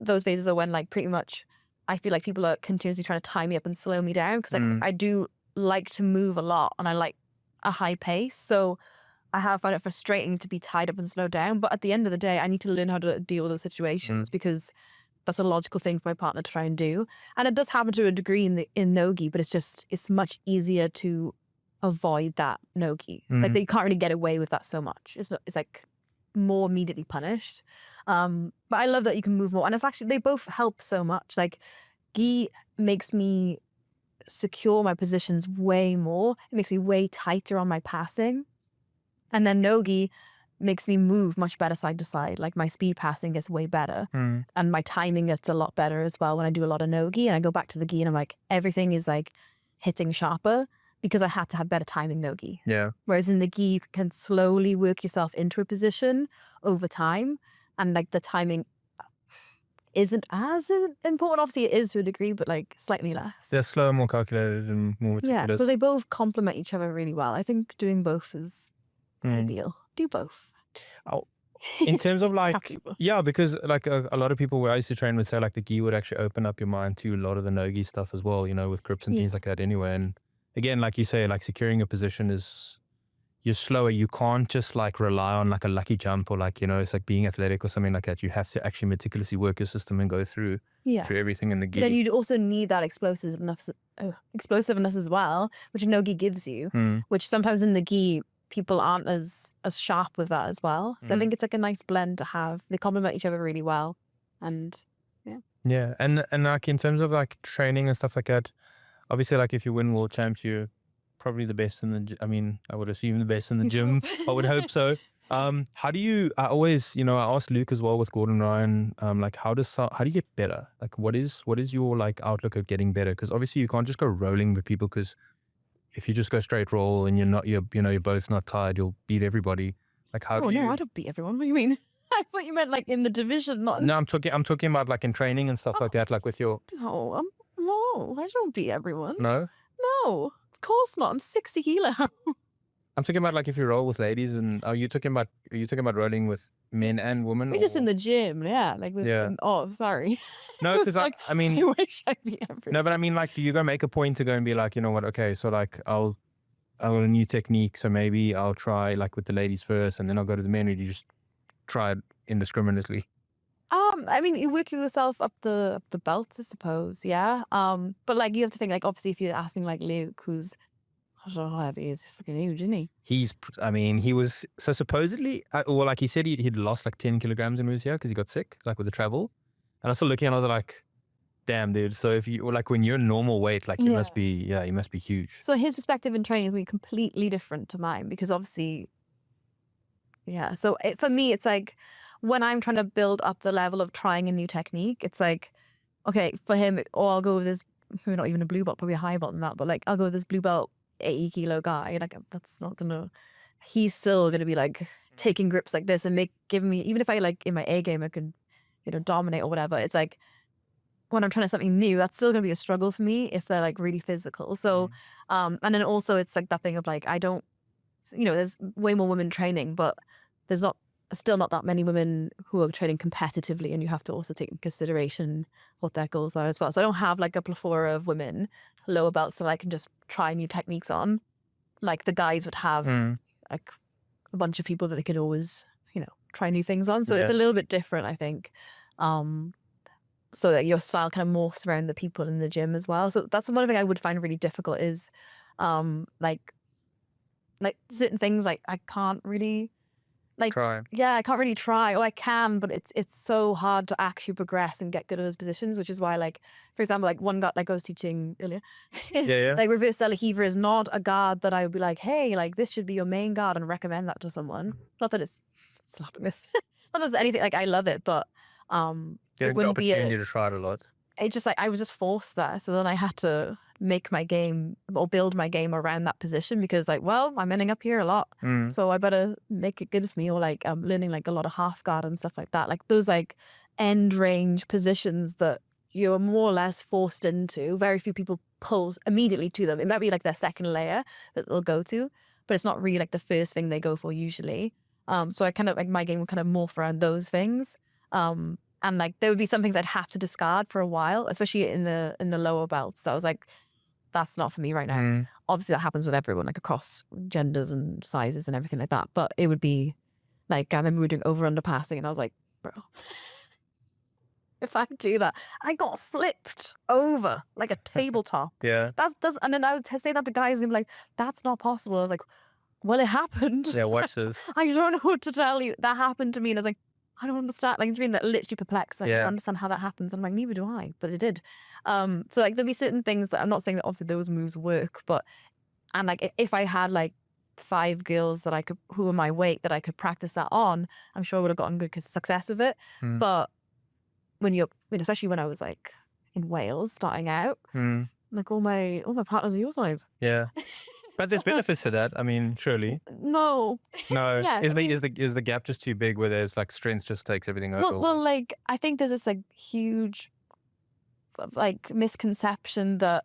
those phases are when like pretty much I feel like people are continuously trying to tie me up and slow me down because I do like to move a lot and I like a high pace. So I have found it frustrating to be tied up and slowed down. But at the end of the day, I need to learn how to deal with those situations because that's a logical thing for my partner to try and do. And it does happen to a degree in no-gi, but it's much easier to avoid that no-gi. Like you can't really get away with that so much. It's like more immediately punished. But I love that you can move more. And it's actually, they both help so much. Like gi makes me secure my positions way more. It makes me way tighter on my passing. And then no-gi makes me move much better side to side. Like my speed passing gets way better. And my timing gets a lot better as well when I do a lot of no-gi. And I go back to the gi and I'm like, everything is like hitting sharper because I had to have better timing no-gi. Yeah. Whereas in the gi, you can slowly work yourself into a position over time. And like the timing isn't as important. Obviously it is to a degree, but like slightly less. They're slower, more calculated and more meticulous. Yeah, so they both complement each other really well. I think doing both is ideal. Do both. Oh, in terms of like, yeah, because like a lot of people where I used to train would say like the gi would actually open up your mind to a lot of the no-gi stuff as well, you know, with grips and things like that anyway. And again, like you say, like securing a position is, you're slower. You can't just like rely on like a lucky jump or like, you know, it's like being athletic or something like that. You have to actually meticulously work your system and go through everything in the gi. Then you also need that explosiveness as well, which no-gi gives you, which sometimes in the gi, people aren't as sharp with that as well. So I think it's like a nice blend to have. They complement each other really well. And yeah. And like in terms of like training and stuff like that, obviously like if you win world champs, you're probably the best in the, I mean, I would assume the best in the gym. I would hope so. How do you, I always, you know, I asked Luke as well with Gordon Ryan, like how do you get better? Like what is your like outlook of getting better? Because obviously you can't just go rolling with people because if you just go straight roll and you're both not tired, you'll beat everybody. Like how do you? No, I don't beat everyone. What do you mean? I thought you meant like in the division, not. No, I'm talking about like in training and stuff like that, like with your. No, I don't beat everyone. No. No, of course not. I'm 60 kilo. I'm talking about like if you roll with ladies, and are you talking about rolling with men and women? We're just in the gym, like with. Oh, sorry. No, because like, I mean, I wish I beat everyone. No, but I mean, like, do you go make a point to go and be like, you know what? Okay, so like, I'll a new technique, so maybe I'll try like with the ladies first, and then I'll go to the men. Or you just try it indiscriminately. I mean, you work yourself up the belts, I suppose. Yeah. But like you have to think like obviously if you're asking like Luke, who's I don't know how heavy he is, fucking huge, isn't he? He was, so supposedly, well, like he said he'd lost like 10 kilograms when he was here because he got sick, like with the travel. And I was still looking and I was like, damn, dude. So if you, like when you're normal weight, like you must be, you must be huge. So his perspective in training is going to be completely different to mine because obviously, So for me, it's like when I'm trying to build up the level of trying a new technique, it's like, okay, for him, I'll go with this, maybe not even a blue belt, probably a high belt than that, but like I'll go with this blue belt 80 kilo guy, like that's not gonna, he's still gonna be like taking grips like this and giving me, even if I like in my A game I could, dominate or whatever, it's like when I'm trying something new, that's still gonna be a struggle for me if they're like really physical. So and then also it's like that thing of like I don't, there's way more women training, but there's still not that many women who are training competitively, and you have to also take into consideration what their goals are as well. So I don't have like a plethora of women lower belts that I can just try new techniques on. Like the guys would have like a bunch of people that they could always, try new things on. So it's a little bit different, I think. So that your style kind of morphs around the people in the gym as well. So that's one thing I would find really difficult is like certain things like I can't really Try. Yeah, I can't really try. Oh, I can, but it's so hard to actually progress and get good at those positions, which is why, like, for example, like one guard, like I was teaching earlier, Yeah. like reverse Delaheaver is not a guard that I would be like, hey, like this should be your main guard and recommend that to someone. Not that it's slapping this, not that it's anything, like I love it, but it wouldn't be opportunity to try it a lot. It's just like I was just forced there. So then I had to make my game or build my game around that position because like, well, I'm ending up here a lot. So I better make it good for me, or like I'm learning like a lot of half guard and stuff like that. Like those like end range positions that you're more or less forced into. Very few people pull immediately to them. It might be like their second layer that they'll go to, but it's not really like the first thing they go for usually. So I kind of like my game would kind of morph around those things. And like there would be some things I'd have to discard for a while, especially in the lower belts. That was like, that's not for me right now. Obviously that happens with everyone, like across genders and sizes and everything like that. But it would be like, I remember we were doing over under passing and I was like, bro, if I do that, I got flipped over like a tabletop. Yeah. And then I would say that to guys and they'd be like, that's not possible. I was like, well, it happened. Yeah, watch this. I don't know what to tell you. That happened to me. And I was like, I don't understand. Like, it's really that literally perplexed. Like, I don't understand how that happens. And I'm like, neither do I, but it did. So like there'll be certain things that I'm not saying that obviously those moves work, but, and like if I had like 5 girls that I could, who were my weight that I could practice that on, I'm sure I would have gotten good success with it. But especially when I was like in Wales starting out, like all my partners are your size. Yeah. But there's benefits to that. I mean, surely. No. Yeah, is the gap just too big where there's like strength just takes everything over? Well, like I think there's this like huge like misconception that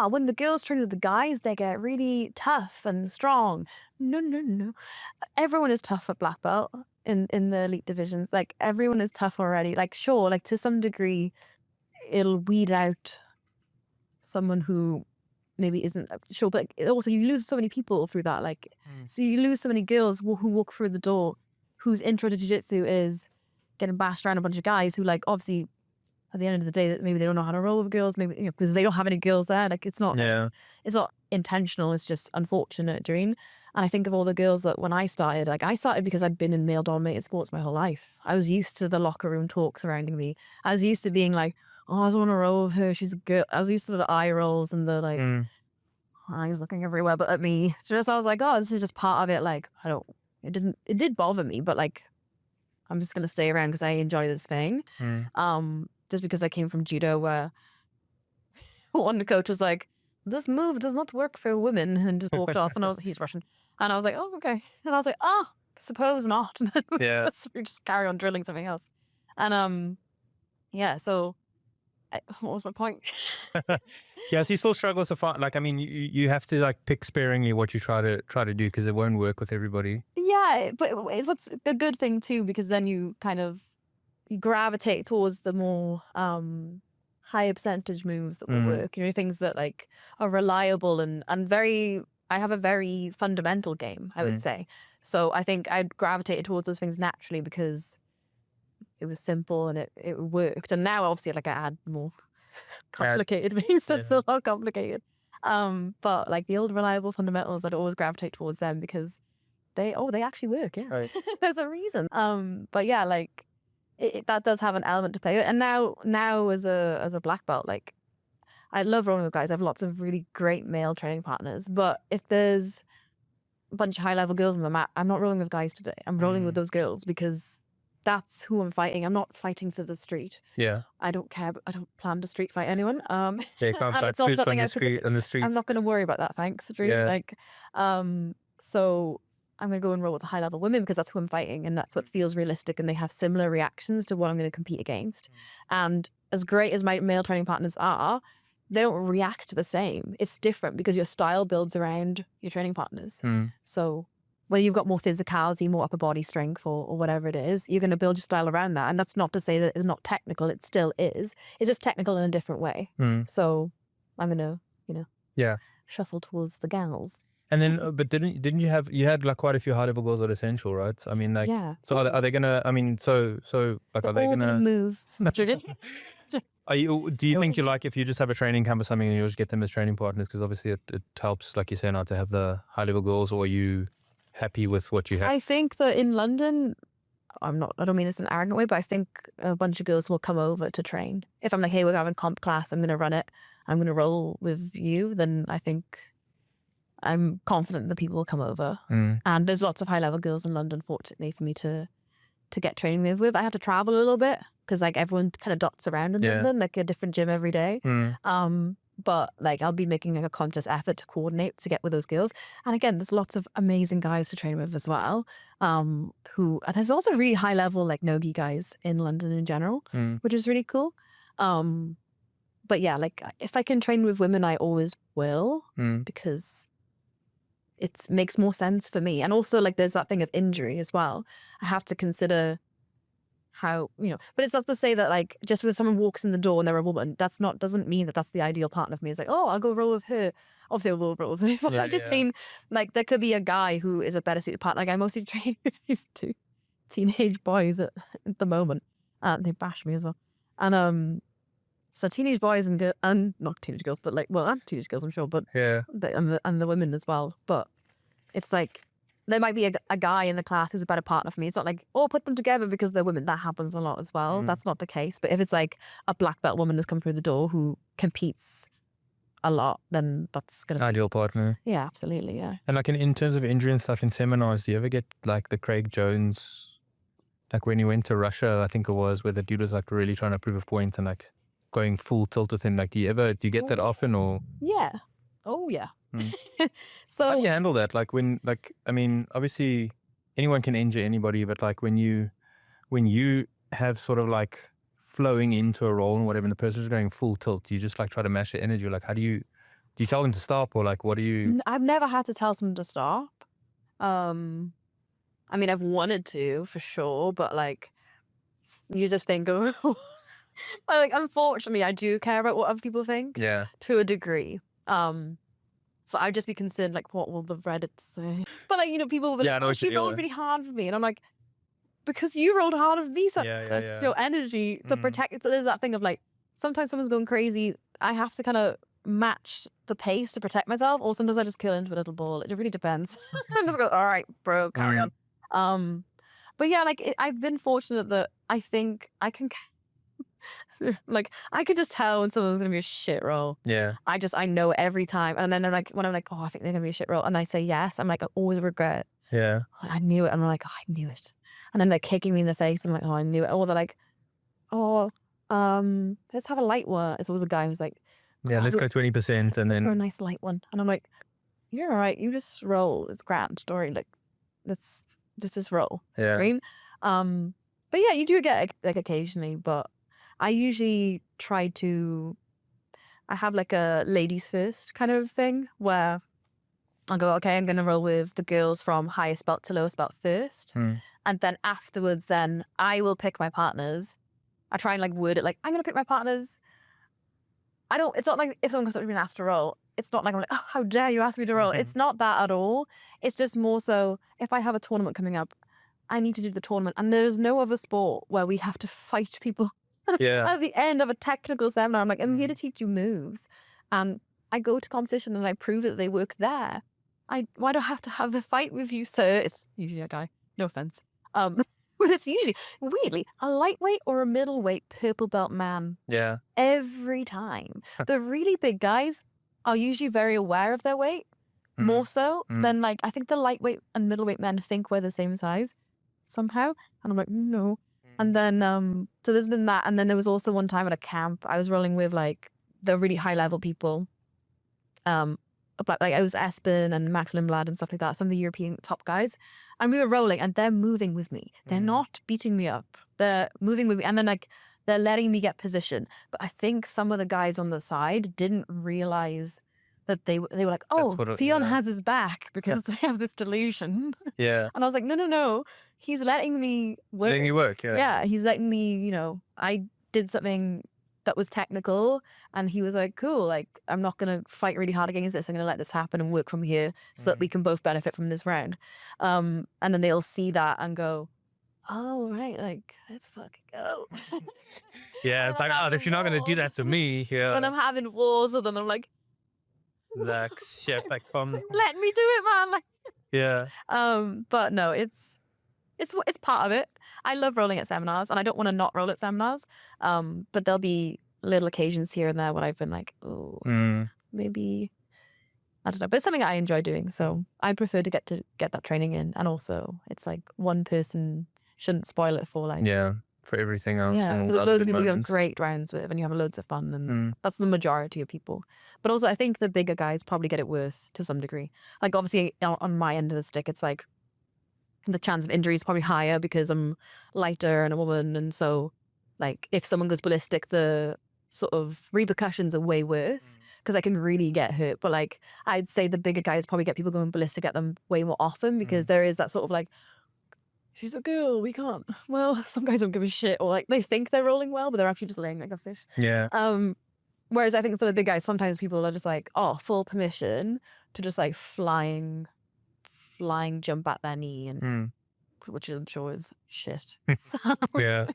when the girls train with the guys, they get really tough and strong. No. Everyone is tough at black belt in the elite divisions. Like everyone is tough already. Like sure, like to some degree, it'll weed out someone who maybe isn't sure, but also you lose so many people through that. Like, so you lose so many girls who walk through the door, whose intro to jiu-jitsu is getting bashed around a bunch of guys who, like, obviously, at the end of the day, maybe they don't know how to roll with girls, maybe because they don't have any girls there. Like, it's not intentional. It's just unfortunate, Doreen. And I think of all the girls that when I started, like I started because I'd been in male-dominated sports my whole life. I was used to the locker room talk surrounding me. I was used to being like, oh, I just want to roll with her. She's good. I was used to the eye rolls and the like eyes looking everywhere but at me. Just I was like, oh, this is just part of it. Like it did bother me, but like I'm just gonna stay around because I enjoy this thing. Just because I came from judo where one coach was like, this move does not work for women, and just walked off. And I was, he's Russian, and I was like, oh, okay. And I was like, oh, suppose not. And then we just carry on drilling something else. And so what was my point? Yeah, so you still struggle to find, like, I mean, you have to like pick sparingly what you try to do because it won't work with everybody. Yeah, but it's what's a good thing too, because then you kind of gravitate towards the more higher percentage moves that will work. Things that like are reliable and very. I have a very fundamental game, I would say. So I think I gravitated towards those things naturally because it was simple and it worked. And now obviously like I add more complicated things that's still not complicated. But like the old reliable fundamentals, I'd always gravitate towards them because they actually work. Yeah, right. There's a reason. But yeah, like that does have an element to play. And now as a black belt, like I love rolling with guys. I have lots of really great male training partners. But if there's a bunch of high level girls on the mat, I'm not rolling with guys today. I'm rolling with those girls because that's who I'm fighting. I'm not fighting for the street. Yeah. I don't care. I don't plan to street fight anyone. Yeah, can't fight on the streets. I'm not going to worry about that. Thanks, Drew. Yeah. Like, so I'm going to go and roll with the high level women because that's who I'm fighting and that's what feels realistic and they have similar reactions to what I'm going to compete against. And as great as my male training partners are, they don't react the same. It's different because your style builds around your training partners. So whether you've got more physicality, more upper body strength, or whatever it is, you're going to build your style around that. And that's not to say that it's not technical. It still is. It's just technical in a different way. So I'm going to, Yeah. shuffle towards the gals. And then, but didn't you had like quite a few high level girls at Essential, right? I mean, like, Yeah. so are they gonna? I mean, so like, They're are they all gonna move? Do you think you like if you just have a training camp or something and you just get them as training partners because obviously it helps, like you say now, to have the high level girls, or are you happy with what you have? I think that in London, I don't mean this in an arrogant way, but I think a bunch of girls will come over to train. If I'm like, hey, we're having comp class, I'm going to run it, I'm going to roll with you, then I think I'm confident that people will come over. And there's lots of high level girls in London, fortunately, for me to get training with. I have to travel a little bit because like everyone kind of dots around in London, like a different gym every day. But like I'll be making like a conscious effort to coordinate to get with those girls. And again, there's lots of amazing guys to train with as well. And there's also really high level like no-gi guys in London in general, which is really cool. But yeah, like if I can train with women, I always will because it makes more sense for me. And also like there's that thing of injury as well. I have to consider how, but it's not to say that like just when someone walks in the door and they're a woman, doesn't mean that that's the ideal partner for me. It's like, oh, I'll go roll with her. Obviously I'll go roll with her. But I just mean like there could be a guy who is a better suited partner. Like I mostly train with these two teenage boys at the moment. They bash me as well. And so teenage boys and not teenage girls, but like, well, and teenage girls, I'm sure, but and the women as well. But it's like there might be a guy in the class who's a better partner for me. It's not like, oh, put them together because they're women. That happens a lot as well. That's not the case. But if it's like a black belt woman that's come through the door who competes a lot, then that's gonna be Ideal partner. Yeah, absolutely, yeah. And like in terms of injury and stuff in seminars, do you ever get like the Craig Jones, like when he went to Russia, I think it was, where the dude was like really trying to prove a point and like going full tilt with him? Like do you get that often, or? Yeah. Oh yeah. So how do you handle that? Like when, like, I mean, obviously anyone can injure anybody, but like when you have sort of like flowing into a role and whatever, and the person's going full tilt, you just like try to mash the energy. Like how do you tell them to stop, or like what do you? I've never had to tell someone to stop. I mean, I've wanted to for sure, but like you just think, oh, like unfortunately, I do care about what other people think. Yeah. To a degree. So I'd just be concerned, like, what will the Reddit say? But like, people will be like, oh, she rolled really hard for me. And I'm like, because you rolled hard for me. So that's your energy to protect it. So there's that thing of like, sometimes someone's going crazy. I have to kind of match the pace to protect myself. Or sometimes I just kill into a little ball. It really depends. I just go, all right, bro, carry on. But yeah, like I've been fortunate that I think I can... like I could just tell when someone's gonna be a shit roll. Yeah. I know every time. And then when I'm like, oh, I think they're gonna be a shit roll, and I say yes, I'm like, I always regret. Yeah. I knew it. And I'm like, oh, I knew it. And then they're kicking me in the face. I'm like, oh, I knew it. Or they're like, oh, let's have a light one. It's always a guy who's like, yeah, let's go 20%, and then for a nice light one. And I'm like, you're all right. You just roll. It's grand story. Like, let's just roll. Yeah. Right? But yeah, you do get like occasionally, but I usually try to, I have like a ladies first kind of thing where I'll go, okay, I'm going to roll with the girls from highest belt to lowest belt first. And then afterwards, then I will pick my partners. I try and like word it like, I'm going to pick my partners. It's not like if someone comes up to me and asks to roll, it's not like I'm like, oh, how dare you ask me to roll? It's not that at all. It's just more so if I have a tournament coming up, I need to do the tournament. And there's no other sport where we have to fight people. Yeah. At the end of a technical seminar, I'm like, I'm here to teach you moves. And I go to competition and I prove that they work there. Why do I have to have a fight with you, sir? It's usually a guy. No offense. But it's usually, weirdly, a lightweight or a middleweight purple belt man. Yeah. Every time. The really big guys are usually very aware of their weight, more so than like, I think the lightweight and middleweight men think we're the same size somehow. And I'm like, no. And then, so there's been that. And then there was also one time at a camp, I was rolling with like the really high level people. Like I was Espen and Max Lindblad and stuff like that, some of the European top guys. And we were rolling and they're moving with me. They're not beating me up. They're moving with me. And then like, they're letting me get position. But I think some of the guys on the side didn't realize that they were like, oh, what it- Ffion yeah. has his back because they have this delusion. Yeah. And I was like, no, he's letting me work. Letting you work. Yeah. Yeah, he's letting me, I did something that was technical, and he was like, cool, like, I'm not going to fight really hard against this. I'm going to let this happen and work from here so that we can both benefit from this round. And then they'll see that and go, oh, right, like, let's fucking go. Yeah. It's like, oh, if you're not going to do that to me, yeah. When I'm having wars with them, I'm like, Like, shit, like, let me do it, man. Like, yeah. but no, it's part of it. I love rolling at seminars, and I don't want to not roll at seminars. But there'll be little occasions here and there when I've been like, oh, maybe, I don't know. But it's something I enjoy doing, so I prefer to get that training in. And also, it's like one person shouldn't spoil it for like Yeah. For everything else. yeah, and all there's the other loads of good people you have moments. great rounds with, and you have loads of fun, and that's the majority of people. But also, I think the bigger guys probably get it worse to some degree. Like obviously, on my end of the stick, it's like the chance of injury is probably higher because I'm lighter and a woman, and so like if someone goes ballistic, the sort of repercussions are way worse because I can really get hurt. But like I'd say the bigger guys probably get people going ballistic at them way more often because there is that sort of like, she's a girl, we can't. Well, some guys don't give a shit, or like they think they're rolling well, but they're actually just laying like a fish. Yeah. Whereas I think for the big guys, sometimes people are just like, oh, full permission to just like flying jump at their knee, and which I'm sure is shit. So, Yeah.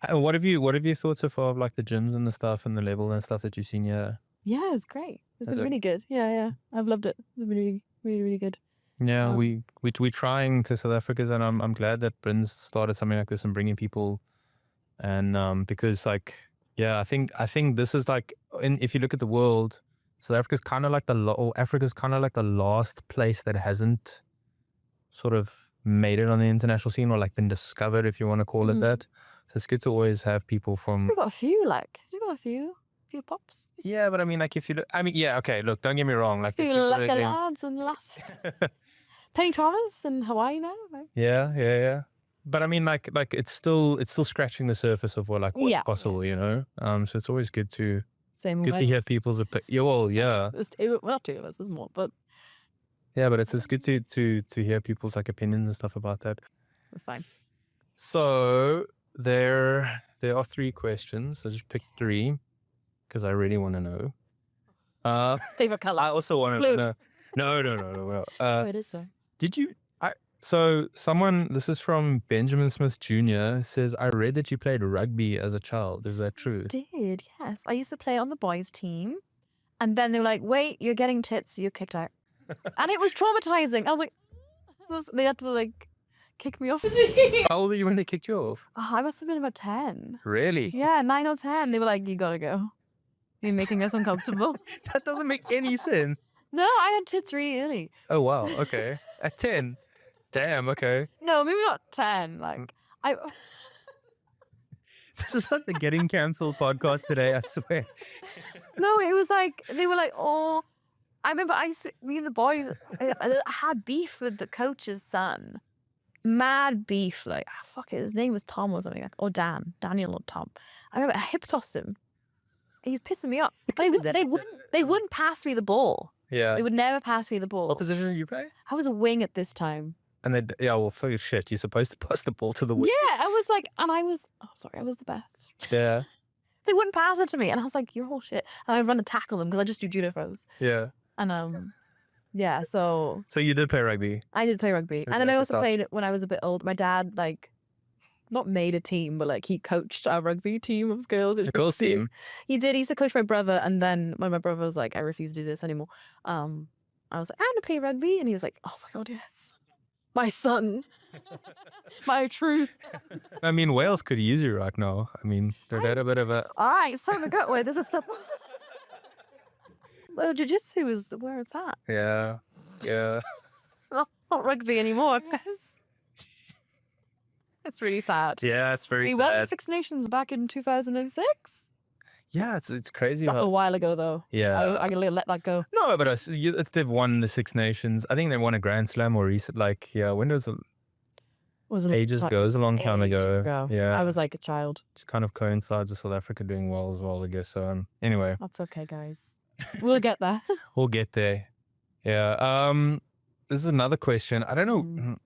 What have you thought so far of like the gyms and the stuff and the level and stuff that you've seen here? yeah, it's great. It's Is been it? really good. Yeah. I've loved it. It's been really, really, really good. Yeah, we're trying to South Africa's, and I'm glad that Bryn's started something like this and bringing people, and because like I think this is like, if you look at the world, South Africa's kind of like Africa's kind of like the last place that hasn't sort of made it on the international scene, or like been discovered, if you want to call it that. So it's good to always have people from. We've got a few few pops. Yeah, but I mean, like if you look, okay, look, don't get me wrong, like Few if people lucky are getting- lads and lasses. Penny Thomas in Hawaii now. Right? Yeah. But I mean, like it's still scratching the surface of what's Yeah. possible, you know. So it's always good to Same to with hear people's opinion. Well, yeah, There's two, well, not two of us, there's more, but yeah, but it's good to hear people's like opinions and stuff about that. we're fine. So there are 3 questions. I just picked 3 because I really want to know. Favorite color. I also want Blue. to know. No. Oh, it is so. Did you? This is from Benjamin Smith Jr. Says, I read that you played rugby as a child. Is that true? Did, yes. I used to play on the boys' team, and then they were like, wait, you're getting tits, you're kicked out. And it was traumatizing. I was like, they had to like kick me off. How old are you when they kicked you off? Oh, I must have been about 10. Really? Yeah, 9 or 10. They were like, you gotta go. You're making us uncomfortable. That doesn't make any sense. No, I had tits really early. Oh, wow. Okay. At 10? Damn, okay. No, maybe not 10. Like, This is like the Getting Cancelled podcast today, I swear. no, it was like, they were like, oh, I remember me and the boys, I had beef with the coach's son. Mad beef, like, fuck it, his name was Tom or something, like, or Daniel or Tom. I remember I hip tossed him. He was pissing me off. They wouldn't pass me the ball. Yeah. They would never pass me the ball. What position did you play? I was a wing at this time. And then, well, for your shit, you're supposed to pass the ball to the wing. Yeah, I was like, and I was the best. Yeah. They wouldn't pass it to me, and I was like, you're all shit. And I'd run to tackle them because I just do judo throws. Yeah. And yeah, so So you did play rugby? I did play rugby. Okay, And then I so also tough. played when I was a bit old. My dad, like, not made a team, but like he coached our rugby team of girls. It was The girls' pretty cute. team? He did. He used to coach my brother. And then when my brother was like, I refuse to do this anymore, I was like, I'm going to play rugby. And he was like, oh my God, yes. My son. My truth. I mean, Wales could use you right now. I mean, they're at a bit of a... All right, so we got where this is stuff. Well, jiu-jitsu is where it's at. Yeah. Not rugby anymore, because it's really sad. Yeah, it's very We won sad. 6 Nations back in 2006. Yeah, it's crazy. A while ago, though. Yeah. I can let that go. No, but they've won the 6 Nations. I think they won a Grand Slam or recent, like, yeah, when was it? Was it Ages ago. It was a long time ago. Yeah. I was like a child. Just kind of coincides with South Africa doing well as well, I guess. So, anyway. That's okay, guys. We'll get there. We'll get there. Yeah. This is another question. I don't know.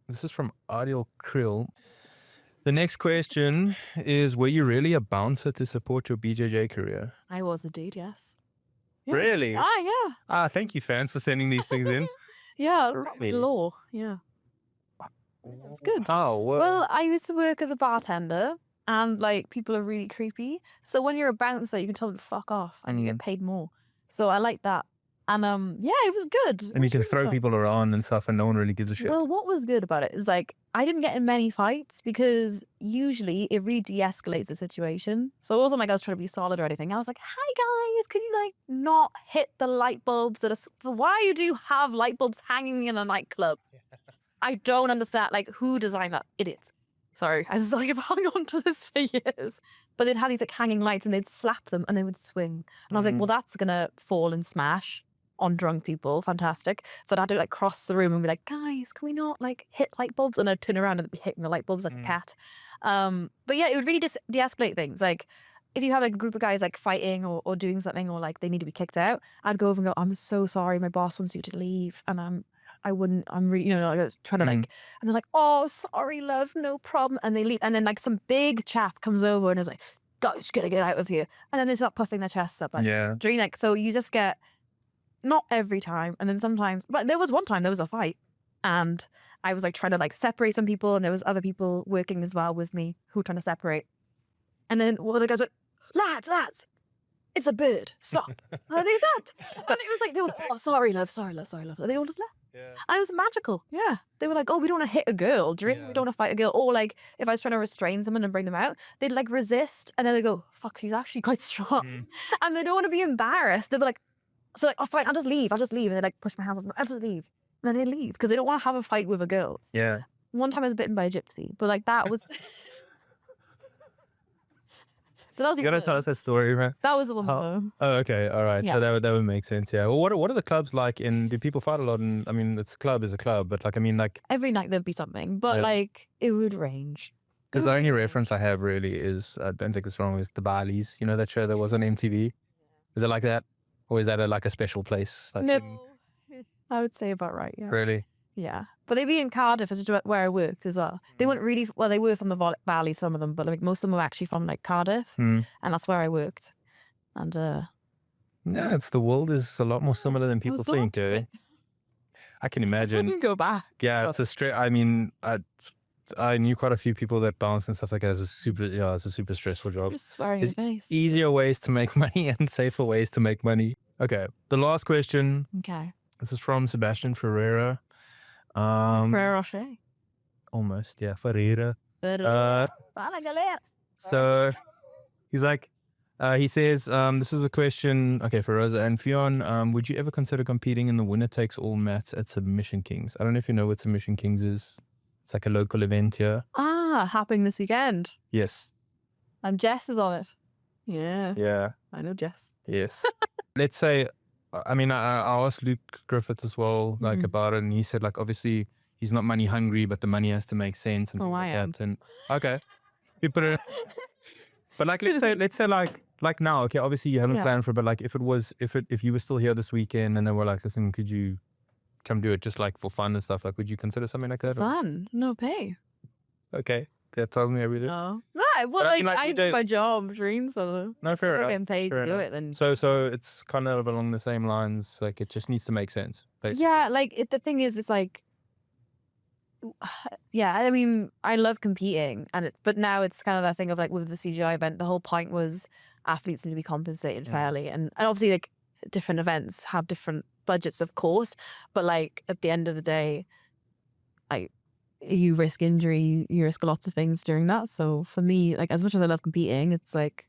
This is from Adil Krill. The next question is, were you really a bouncer to support your BJJ career? I was a dude, yes. Yeah. Really? Yeah. Thank you, fans, for sending these things in. Yeah, it's Really? law. Yeah. It's good. Oh, Well, I used to work as a bartender and like people are really creepy. So when you're a bouncer, you can tell them to fuck off and you get paid more. So I like that. And yeah, it was good. It and you was can really throw fun. people around and stuff and no one really gives a shit. Well, what was good about it is like I didn't get in many fights because usually it really de-escalates the situation. So it wasn't like I was trying to be solid or anything. I was like, "Hi guys, can you like not hit the light bulbs that are? Why do you have light bulbs hanging in a nightclub? I don't understand. Like, who designed that? Idiots. Sorry, I was like, I've hung on to this for years. But they'd have these like hanging lights and they'd slap them and they would swing. And I was like, well, that's gonna fall and smash on drunk people. Fantastic. So I'd have to like cross the room and be like, guys, can we not like hit light bulbs? And I'd turn around and be hitting the light bulbs like a cat. But yeah, it would really de-escalate things. Like if you have like a group of guys like fighting or doing something or like they need to be kicked out, I'd go over and go, I'm so sorry, my boss wants you to leave. And I'm really, I was trying to like, and they're like, oh, sorry, love, no problem. And they leave. And then like some big chap comes over and is like, guys, gotta get out of here. And then they start puffing their chests up. Like, during like, so you just get, not every time. And then sometimes, but there was one time there was a fight and I was like trying to like separate some people and there was other people working as well with me who were trying to separate. And then one of the guys went, lads, it's a bird. Stop. And I did that. And it was like, they were like, oh, sorry, love. And they all just left. And it was magical. Yeah. They were like, oh, we don't want to hit a girl. We don't want to fight a girl. Or like, if I was trying to restrain someone and bring them out, they'd like resist. And then they'd go, fuck, he's actually quite strong. And they don't want to be embarrassed. They'd be like, so like, oh, fine, I'll just leave. And they like push my hands off. I'll just leave. And then they leave because they don't want to have a fight with a girl. Yeah. One time I was bitten by a gypsy, but like that was... You gotta tell us that story, man. That was the one though. Oh, okay, all right. Yeah. So that would make sense. Yeah. Well, what are the clubs like? Do people fight a lot? And I mean, it's club is a club, but like I mean, like every night there'd be something, but like it would range. Because the only reference I have really is, I don't think it's wrong, is the Bali's. You know that show that was on MTV? Is it like that, or is that like a special place? Like No, I would say about right. Yeah. Really? Yeah, but they'd be in Cardiff, as where I worked as well. They weren't really, well, they were from the Valley, some of them, but like most of them were actually from like Cardiff, and that's where I worked. And yeah, the world is a lot more similar than people think. I can imagine. I can go back. Yeah, it's a straight. I mean, I knew quite a few people that bounce and stuff like that. It's a super stressful job. Just swearing There's in his face. easier ways to make money and safer ways to make money. Okay, the last question. Okay. This is from Sebastian Ferreira. Ferrero Rocher. Almost, yeah, Ferreira. Galera. So he's like, he says, this is a question, okay, for Rosa and Ffion. Would you ever consider competing in the winner takes all mats at Submission Kings? I don't know if you know what Submission Kings is. It's like a local event here. Happening this weekend. Yes. And Jess is on it. Yeah. Yeah. I know Jess. Yes. Let's say, I mean, I asked Luke Griffith as well, like about it, and he said, like, obviously he's not money hungry, but the money has to make sense. And I am. And okay, you put it. But like, let's say, like now, okay, obviously you haven't planned for it, but like, if you were still here this weekend and they were like, listen, could you come do it just like for fun and stuff? Like, would you consider something like that? Fun, no pay. Okay, that tells me everything. Oh, no, well, like, I do my job, Shreen, so no, fair enough. I'm paid Fair to do enough. it. Then so it's kind of along the same lines. Like, it just needs to make sense, basically. yeah, like the thing is, it's like, yeah, I mean, I love competing, but now it's kind of that thing of like with the CJI event, the whole point was athletes need to be compensated fairly, and obviously like different events have different budgets, of course, but like at the end of the day, like you risk injury, you risk lots of things during that. So for me, like as much as I love competing, it's like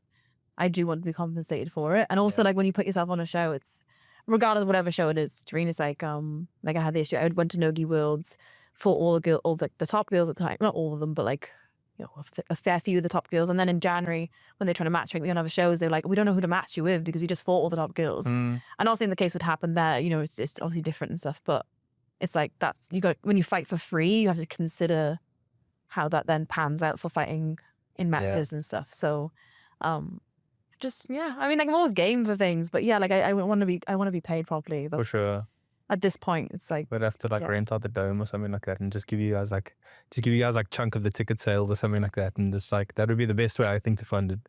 I do want to be compensated for it, and also like when you put yourself on a show, it's regardless of whatever show it is. Doreen is like I had the issue. I went to Nogi Worlds for all the top girls at the time, not all of them, but like, you know, a fair few of the top girls. And then in January, when they're trying to match me on other shows, they're like, we don't know who to match you with because you just fought all the top girls. And also in the case would happen there, you know, it's obviously different and stuff, but it's like when you fight for free, you have to consider how that then pans out for fighting in matches and stuff. So just yeah. I mean, like I'm always game for things, but yeah, like I want to be paid properly. For That's, sure. at this point, it's like We'd have to like Yeah. rent out the dome or something like that and just give you guys like chunk of the ticket sales or something like that, and just like that would be the best way I think to fund it.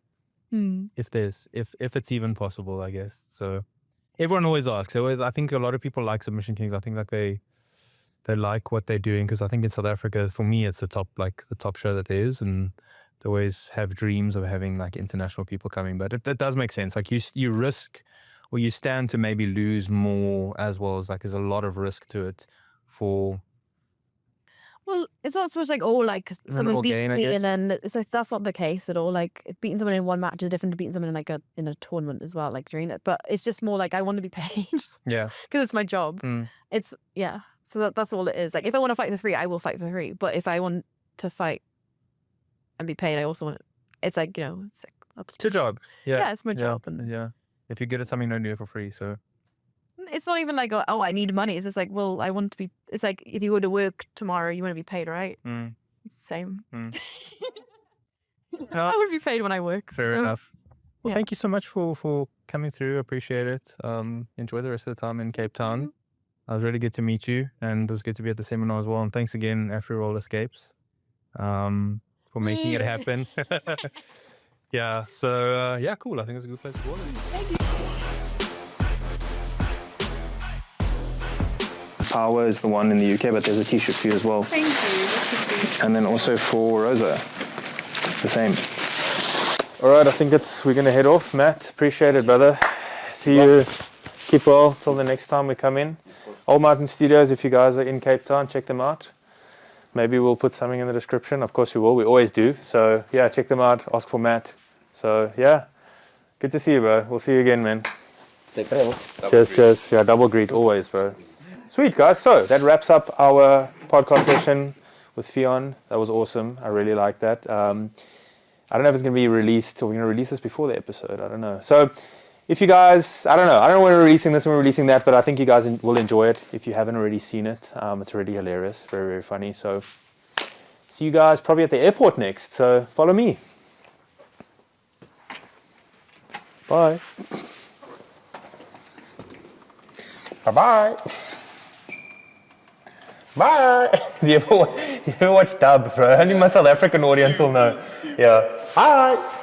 If it's even possible, I guess. So everyone always asks. I think a lot of people like Submission Kings. I think like they like what they're doing, because I think in South Africa, for me, it's the top show that there is, and they always have dreams of having like international people coming. But it does make sense. Like you risk, or you stand to maybe lose more, as well as like there's a lot of risk to it for. Well, it's not so much like, oh, like someone all beat gain, I me, guess. and then it's like that's not the case at all. Like beating someone in one match is different to beating someone in like in a tournament as well, like during it. But it's just more like I want to be paid Yeah. because it's my job. It's yeah. So that's all it is. Like if I want to fight for free, I will fight for free. But if I want to fight and be paid, I also want it. It's like, you know, it's like It's your job. yeah, it's my job. Yeah. And Yeah. If you get it, something, don't do it for free. So it's not even like, oh, I need money. It's just like, well, I want to be. It's like if you go to work tomorrow, you want to be paid, right? It's the same. I would be paid when I work. fair so- enough. Well, yeah. thank you so much for coming through. Appreciate it. Enjoy the rest of the time in Cape Town. It was really good to meet you, and it was good to be at the seminar as well. And thanks again, Afro Roll Escapes, for making it happen. Yeah. So yeah, cool. I think it's a good place to call it. Power is the one in the UK, but there's a t-shirt for you as well. Thank you. That's so sweet. And then also for Rosa, the same. All right, I think we're gonna head off. Matt, appreciate it, brother. See you. Keep well till the next time we come in. Old Mountain Studios, if you guys are in Cape Town, check them out. Maybe we'll put something in the description. Of course we will. We always do. So yeah, check them out. Ask for Matt. So yeah, good to see you, bro. We'll see you again, man. Take care. Cheers. Yeah, double greet always, bro. Sweet, guys. So that wraps up our podcast session with Ffion. That was awesome. I really like that. I don't know if it's going to be released, or we're going to release this before the episode. I don't know. So if you guys, I don't know when we're releasing this and we're releasing that, but I think you guys will enjoy it if you haven't already seen it. It's already hilarious. Very, very funny. So see you guys probably at the airport next. So follow me. Bye. Bye-bye. Bye. You ever watch dub, bro? Only my South African audience will know. Yeah. Bye.